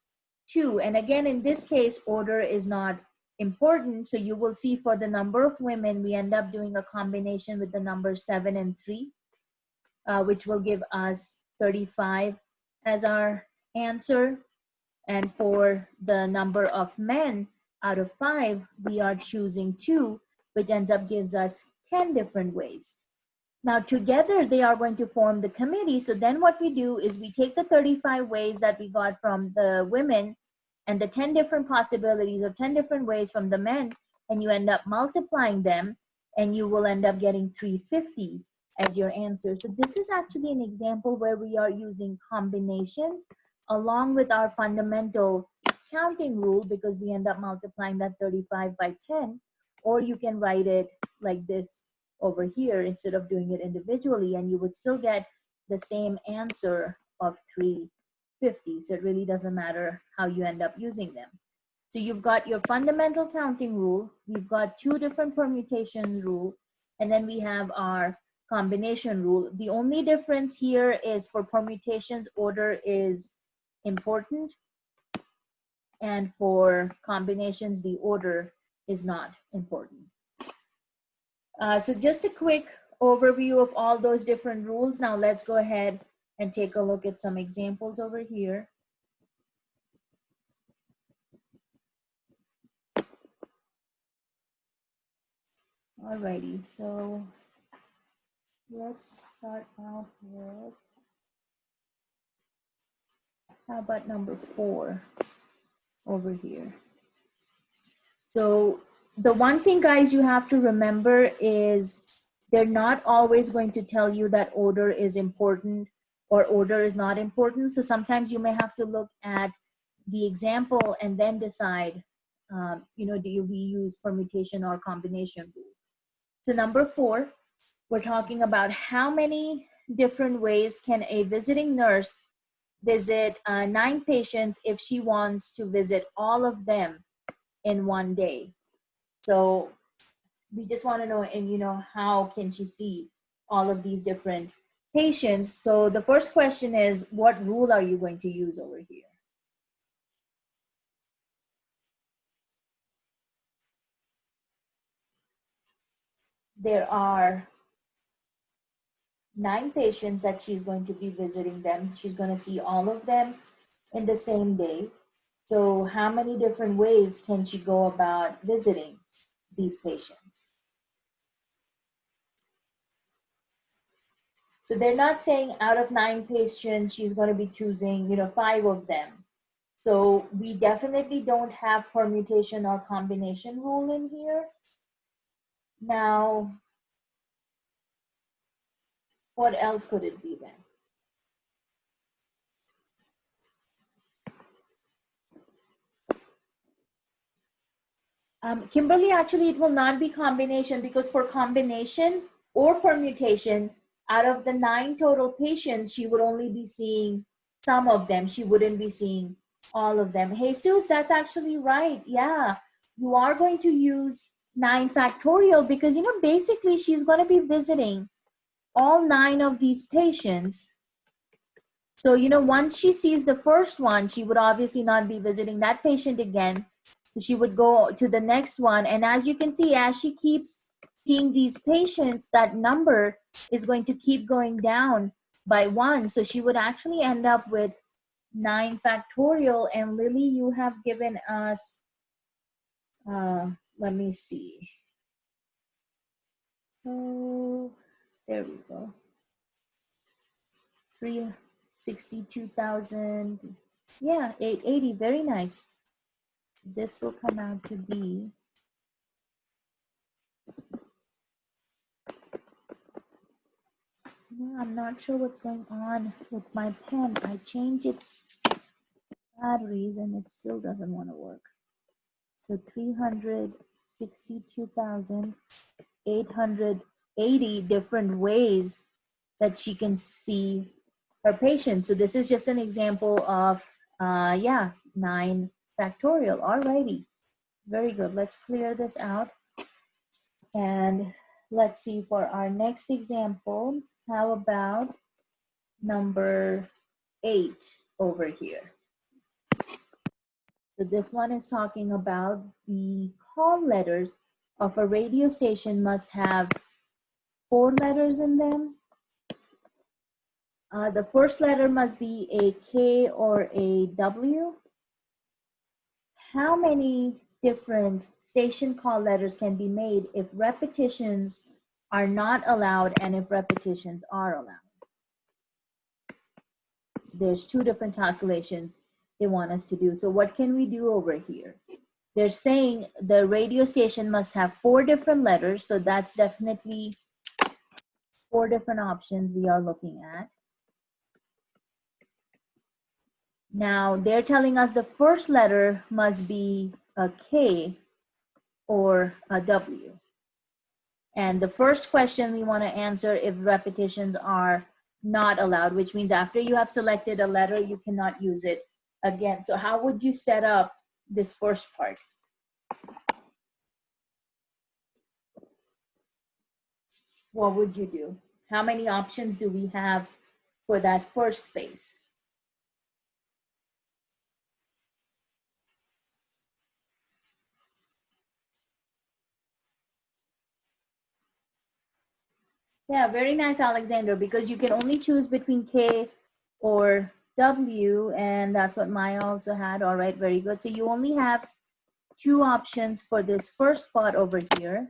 S1: 2. And again, in this case, order is not important. So you will see for the number of women, we end up doing a combination with the numbers 7 and 3, which will give us 35 as our answer. And for the number of men, out of 5, we are choosing 2, which ends up gives us 10 different ways. Now together they are going to form the committee. So then what we do is we take the 35 ways that we got from the women and the 10 different possibilities or 10 different ways from the men, and you end up multiplying them, and you will end up getting 350 as your answer. So this is actually an example where we are using combinations along with our fundamental counting rule, because we end up multiplying that 35 by 10, or you can write it like this over here instead of doing it individually, and you would still get the same answer of 350. So it really doesn't matter how you end up using them. So you've got your fundamental counting rule, we've got 2 different permutation rule, and then we have our combination rule. The only difference here is for permutations, order is important, and for combinations, the order is not important. So just a quick overview of all those different rules. Now let's go ahead and take a look at some examples over here. Alrighty, so let's start off with, how about number 4 over here? So the one thing, guys, you have to remember is they're not always going to tell you that order is important or order is not important. So sometimes you may have to look at the example and then decide, you know, do we use permutation or combination rule? So number 4, we're talking about how many different ways can a visiting nurse visit 9 patients if she wants to visit all of them in one day. So we just want to know, and you know, how can she see all of these different patients? So the first question is, what rule are you going to use over here? there are 9 patients that she's going to be visiting them. She's going to see all of them in the same day. So how many different ways can she go about visiting these patients? So they're not saying out of 9 patients, she's going to be choosing, 5 of them. So we definitely don't have permutation or combination rule in here. Now, what else could it be then? Kimberly, actually, it will not be combination, because for combination or permutation, out of the 9 total patients, she would only be seeing some of them. She wouldn't be seeing all of them. Hey, Jesus, that's actually right. Yeah, you are going to use 9 factorial because, basically she's going to be visiting all 9 of these patients. So, once she sees the first one, she would obviously not be visiting that patient again. She would go to the next one. And as you can see, as she keeps seeing these patients, that number is going to keep going down by 1. So she would actually end up with 9 factorial. And Lily, you have given us, let me see. Oh, there we go. 362,000. Yeah, 880. Very nice. So this will come out to be, I'm not sure what's going on with my pen. I changed its batteries and it still doesn't want to work. So 362,880 different ways that she can see her patient. So this is just an example of, 9 factorial. Alrighty. Very good. Let's clear this out. And let's see for our next example. How about number 8 over here? So this one is talking about the call letters of a radio station must have 4 letters in them. The first letter must be a K or a W. How many different station call letters can be made if repetitions are not allowed and if repetitions are allowed? So there's 2 different calculations they want us to do. So what can we do over here? They're saying the radio station must have 4 different letters. So that's definitely 4 different options we are looking at. Now they're telling us the first letter must be a K or a W. And the first question we want to answer if repetitions are not allowed, which means after you have selected a letter, you cannot use it again. So how would you set up this first part? What would you do? How many options do we have for that first space? Yeah, very nice, Alexander, because you can only choose between K or W, and that's what Maya also had. All right, very good. So you only have 2 options for this first spot over here.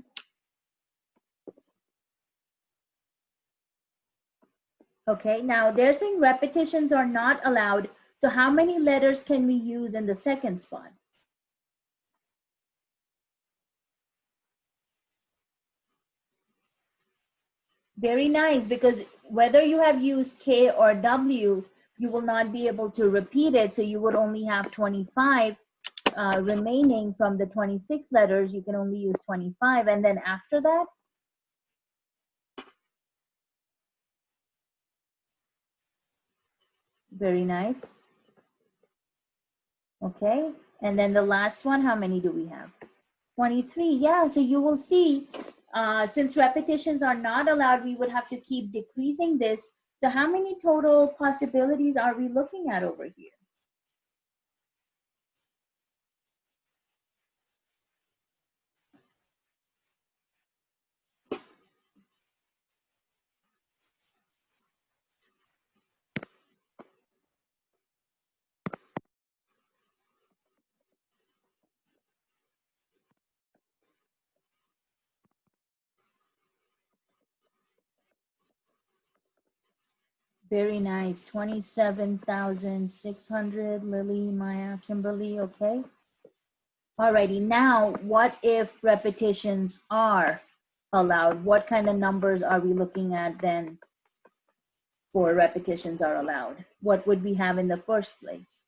S1: Okay, now they're saying repetitions are not allowed. So how many letters can we use in the second spot? Very nice, because whether you have used K or W, you will not be able to repeat it. So you would only have 25 remaining from the 26 letters. You can only use 25. And then after that, very nice. Okay, and then the last one, how many do we have? 23. Yeah, so you will see, since repetitions are not allowed, we would have to keep decreasing this. So how many total possibilities are we looking at over here? Very nice. 27,600. Lily, Maya, Kimberly, okay. Alrighty, now what if repetitions are allowed? What kind of numbers are we looking at then for repetitions are allowed? What would we have in the first place?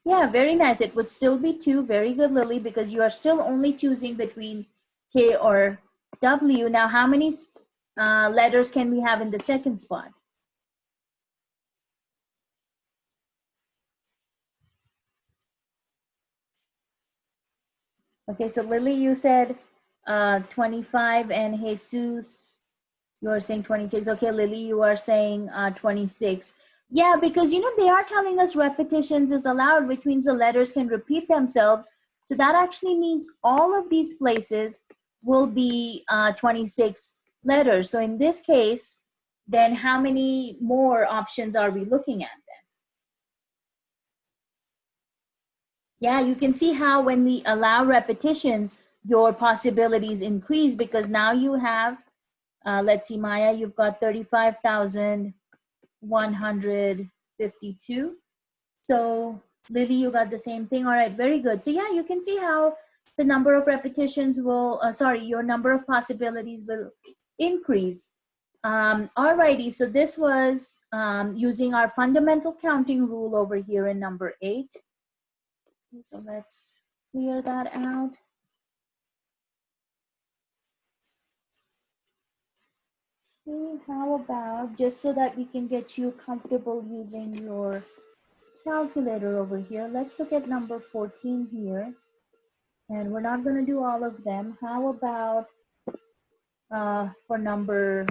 S1: Yeah, very nice. It would still be 2. Very good, Lily, because you are still only choosing between K or W. Now, how many letters can we have in the second spot? Okay, so Lily, you said 25, and Jesus, you are saying 26. Okay, Lily, you are saying 26. Yeah, because they are telling us repetitions is allowed, which means the letters can repeat themselves. So that actually means all of these places will be 26 letters. So in this case, then how many more options are we looking at then? Yeah, you can see how when we allow repetitions, your possibilities increase because now you have, let's see, Maya, you've got 35,152. So Lily, you got the same thing. All right, very good. So yeah, you can see how the number of repetitions will, your number of possibilities will increase. Alrighty, so this was using our fundamental counting rule over here in number 8. So let's clear that out. Okay, how about, just so that we can get you comfortable using your calculator over here, let's look at number 14 here. And we're not going to do all of them. How about for number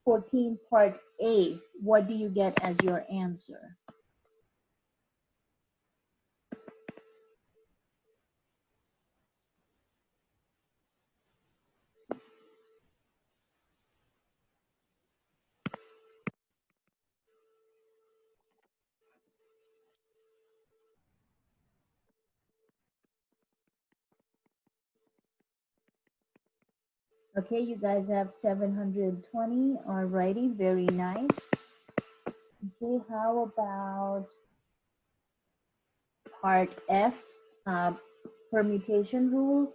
S1: 14, part A, what do you get as your answer? Okay, you guys have 720. Alrighty, very nice. Okay, how about part F, permutation rule,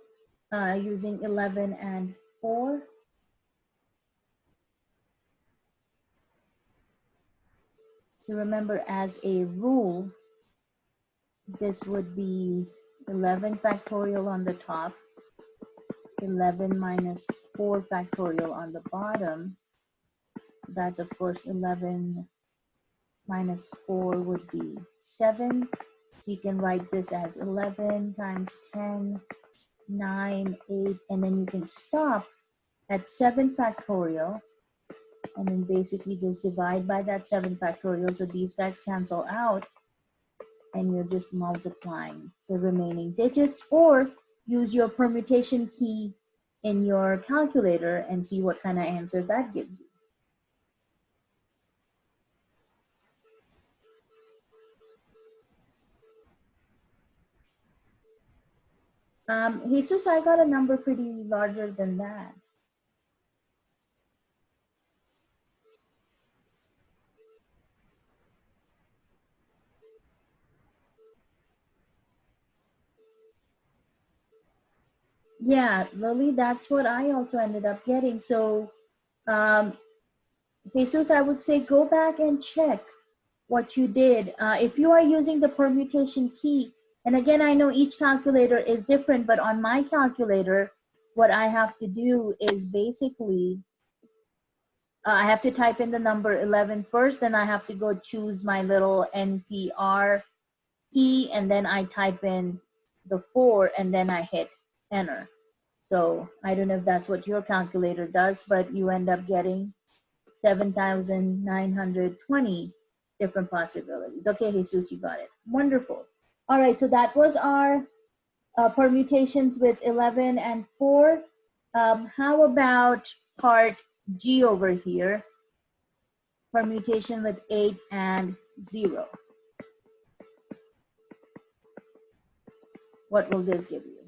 S1: using 11 and 4. So remember, as a rule, this would be 11 factorial on the top, 11 minus 4 factorial on the bottom. So that's, of course, 11 minus 4 would be 7. So you can write this as 11 times 10, 9, 8, and then you can stop at 7 factorial, and then basically just divide by that 7 factorial. So these guys cancel out, and you're just multiplying the remaining digits, or use your permutation key in your calculator and see what kind of answer that gives you. Jesus, I got a number pretty larger than that. Yeah, Lily, that's what I also ended up getting. So, Jesus, I would say go back and check what you did. If you are using the permutation key, and again, I know each calculator is different, but on my calculator, what I have to do is basically, I have to type in the number 11 first, then I have to go choose my little NPR key, and then I type in the 4, and then I hit enter. So I don't know if that's what your calculator does, but you end up getting 7,920 different possibilities. Okay, Jesus, you got it. Wonderful. All right, so that was our permutations with 11 and 4. How about part G over here? Permutation with 8 and 0. What will this give you?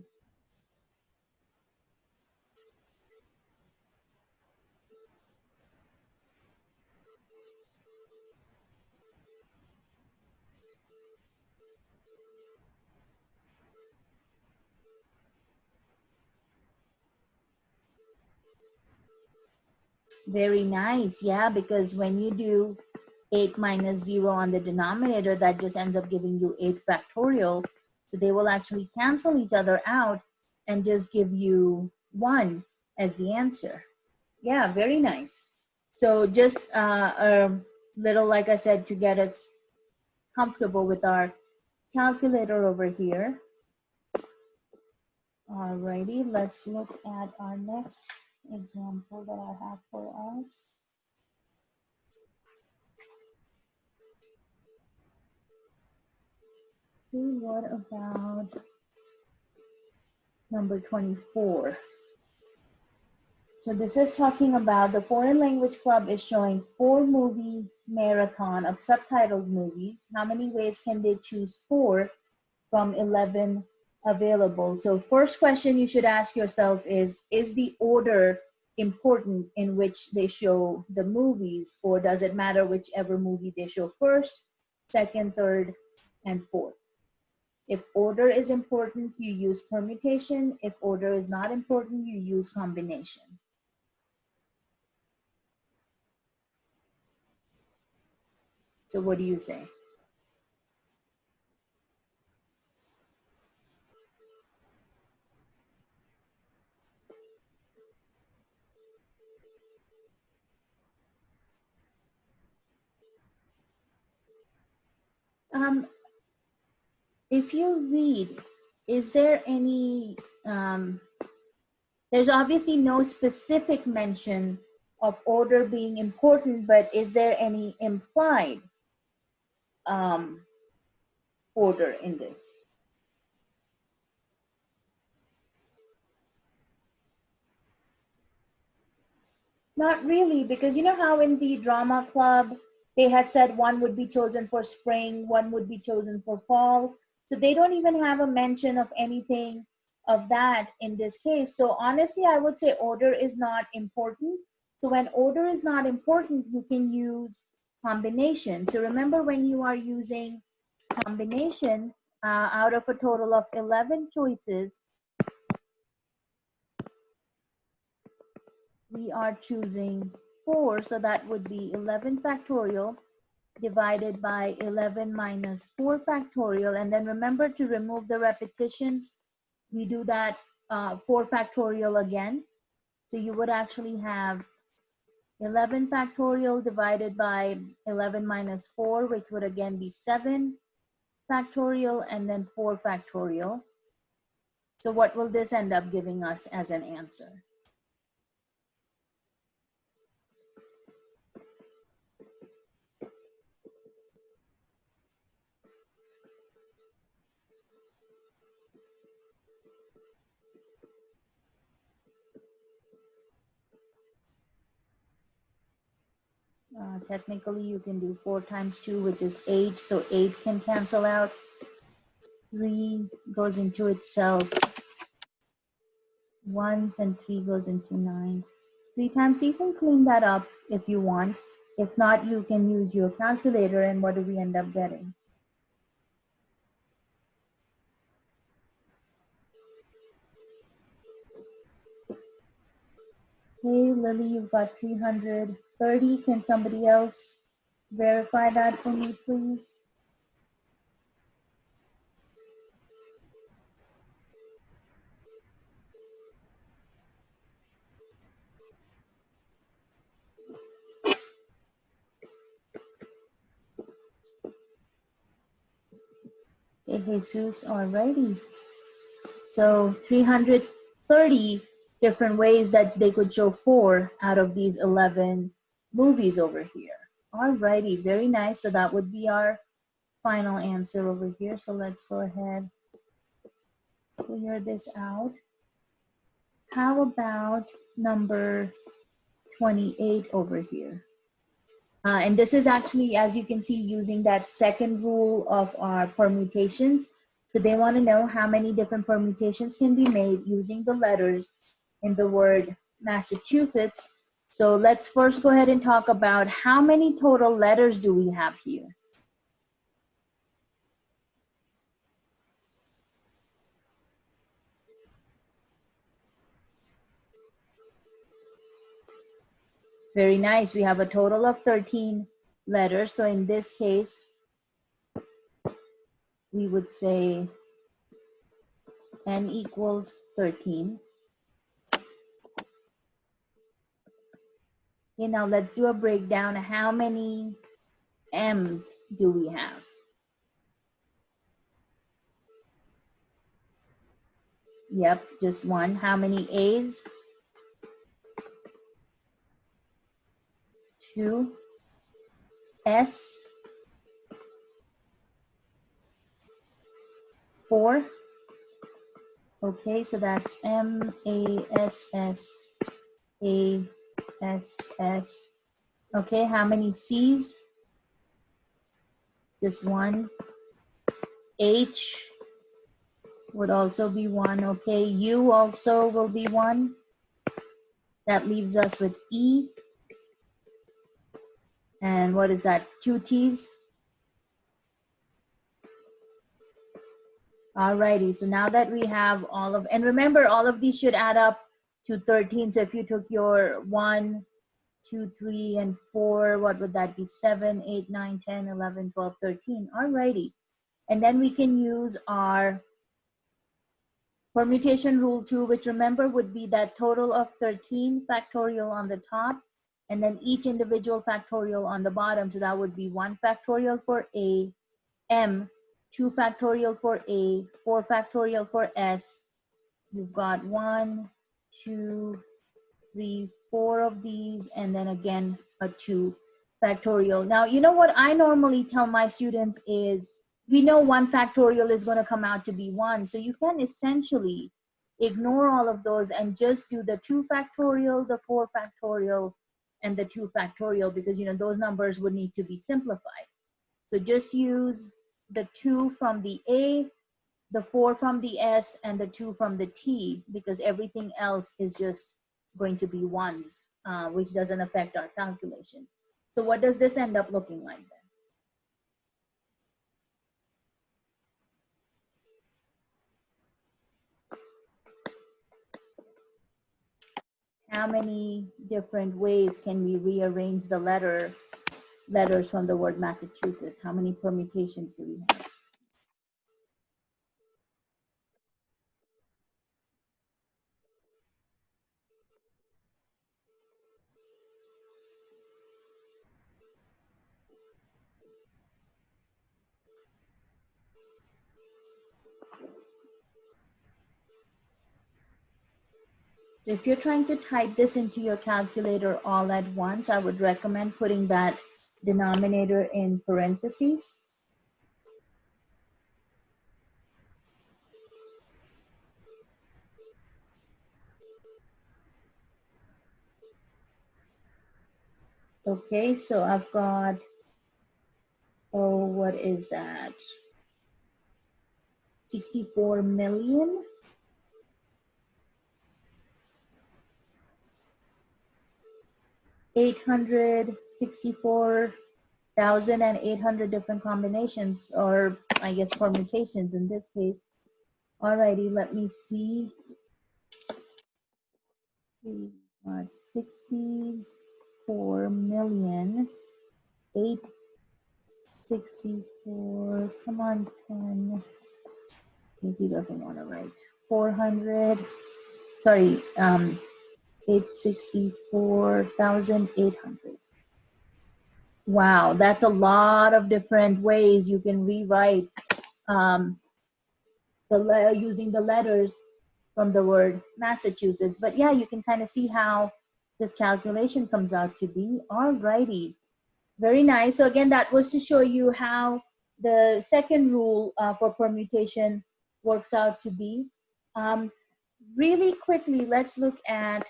S1: Very nice. Yeah, because when you do 8 minus 0 on the denominator, that just ends up giving you 8 factorial. So they will actually cancel each other out and just give you 1 as the answer. Yeah, very nice. So just a little, like I said, to get us comfortable with our calculator over here. Alrighty, let's look at our next example that I have for us. Okay, what about number 24? So this is talking about the Foreign Language Club is showing 4-movie marathon of subtitled movies. How many ways can they choose 4 from 11 available? So first question you should ask yourself is the order important in which they show the movies, or does it matter whichever movie they show first, second, third, and fourth? If order is important, you use permutation. If order is not important, you use combination. So what do you say? If you read, is there any, there's obviously no specific mention of order being important, but is there any implied order in this? Not really, because you know how in the drama club they had said one would be chosen for spring, one would be chosen for fall. So they don't even have a mention of anything of that in this case. So honestly, I would say order is not important. So when order is not important, you can use combination. So remember, when you are using combination, out of a total of 11 choices, we are choosing 4, so that would be 11 factorial divided by 11 minus 4 factorial. And then remember to remove the repetitions. We do that 4 factorial again. So you would actually have 11 factorial divided by 11 minus 4, which would again be 7 factorial, and then 4 factorial. So what will this end up giving us as an answer? Technically, you can do 4 times 2, which is 8. So 8 can cancel out. 3 goes into itself once, and 3 goes into 9. 3 times, you can clean that up if you want. If not, you can use your calculator, and what do we end up getting? Hey, Lily, you've got 330. Can somebody else verify that for me, please? Hey, Jesus, alrighty. So 330 different ways that they could show 4 out of these 11 movies over here. Alrighty, very nice. So that would be our final answer over here. So let's go ahead, clear this out. How about number 28 over here? And this is actually, as you can see, using that second rule of our permutations. So they want to know how many different permutations can be made using the letters in the word Massachusetts. So let's first go ahead and talk about how many total letters do we have here. Very nice. We have a total of 13 letters. So in this case, we would say n equals 13. Okay, now let's do a breakdown. How many m's do we have? Yep, just one. How many a's? 2. S? 4. Okay, so that's M, A, S, S, A, S, S. Okay, how many C's? Just one. H would also be one. Okay, U also will be one. That leaves us with E. And what is that? 2 T's. Alrighty, so now that we have all of, and remember, all of these should add up to 13. So if you took your 1, 2, 3, and 4, what would that be? 7, 8, 9, 10, 11, 12, 13. Alrighty. And then we can use our permutation rule 2, which remember would be that total of 13 factorial on the top, and then each individual factorial on the bottom. So that would be 1 factorial for A, M, 2 factorial for A, 4 factorial for S. You've got 1, 2, 3, 4 of these, and then again a 2 factorial. Now, you know what I normally tell my students is, we know 1 factorial is going to come out to be 1. So you can essentially ignore all of those and just do the 2 factorial, the 4 factorial, and the 2 factorial, because you know those numbers would need to be simplified. So just use the 2 from the A, the 4 from the S, and the 2 from the T, because everything else is just going to be ones, which doesn't affect our calculation. So what does this end up looking like then? How many different ways can we rearrange the letters from the word Massachusetts? How many permutations do we have? So if you're trying to type this into your calculator all at once, I would recommend putting that denominator in parentheses. Okay, so I've got, oh, what is that? 64 million? 864,800 different combinations, or I guess permutations in this case. Alrighty, let me see. We got 64 million, 864, come on, 10. He doesn't want to write. 400, sorry, 864,800. Wow, that's a lot of different ways you can rewrite using the letters from the word Massachusetts. But yeah, you can kind of see how this calculation comes out to be. Alrighty, very nice. So again, that was to show you how the second rule for permutation works out to be. Really quickly, let's look at,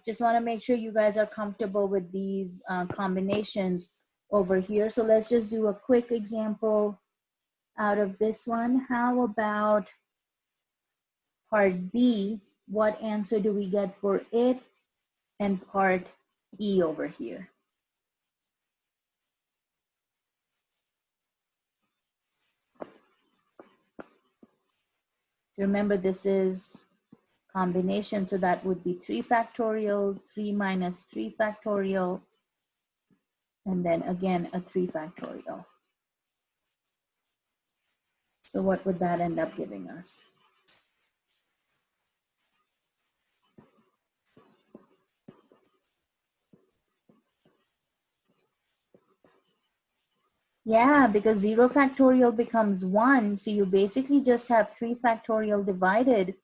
S1: just want to make sure you guys are comfortable with these combinations over here. So let's just do a quick example. out of this one. How about part B? What answer do we get for it? And part E over here. Remember, this is combination, so that would be 3 factorial, 3 minus 3 factorial, and then again a 3 factorial. So what would that end up giving us? Yeah, because 0 factorial becomes 1, so you basically just have 3 factorial divided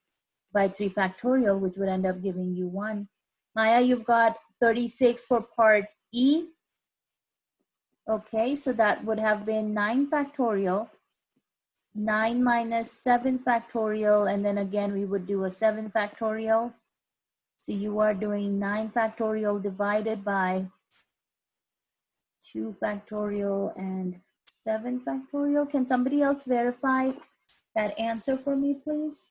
S1: by 3 factorial, which would end up giving you 1. Maya, you've got 36 for part E. Okay, so that would have been 9 factorial, 9 minus 7 factorial, and then again we would do a 7 factorial. So you are doing 9 factorial divided by 2 factorial and 7 factorial. Can somebody else verify that answer for me, please?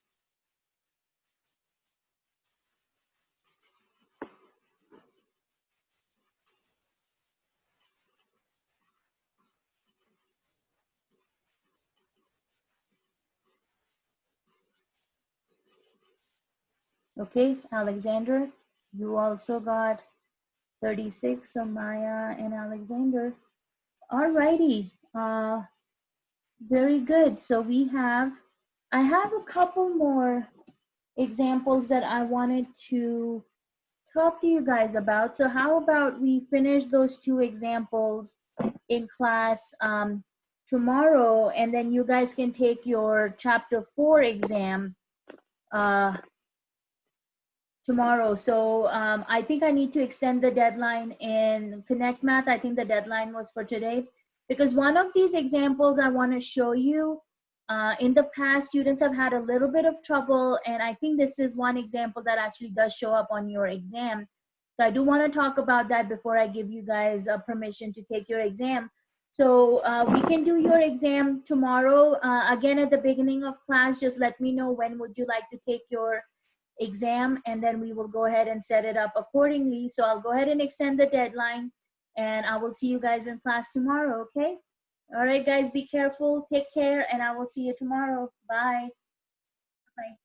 S1: Okay, Alexander, you also got 36, so Maya and Alexander. All righty, very good. So I have a couple more examples that I wanted to talk to you guys about. So how about we finish those 2 examples in class tomorrow, and then you guys can take your chapter 4 exam tomorrow. So I think I need to extend the deadline in Connect Math. I think the deadline was for today, because one of these examples I want to show you, in the past, students have had a little bit of trouble, and I think this is one example that actually does show up on your exam. So I do want to talk about that before I give you guys permission to take your exam. So we can do your exam tomorrow. Again, at the beginning of class, just let me know when would you like to take your exam, and then we will go ahead and set it up accordingly. So I'll go ahead and extend the deadline, and I will see you guys in class tomorrow, okay? All right, guys, be careful, take care, and I will see you tomorrow. Bye. Bye.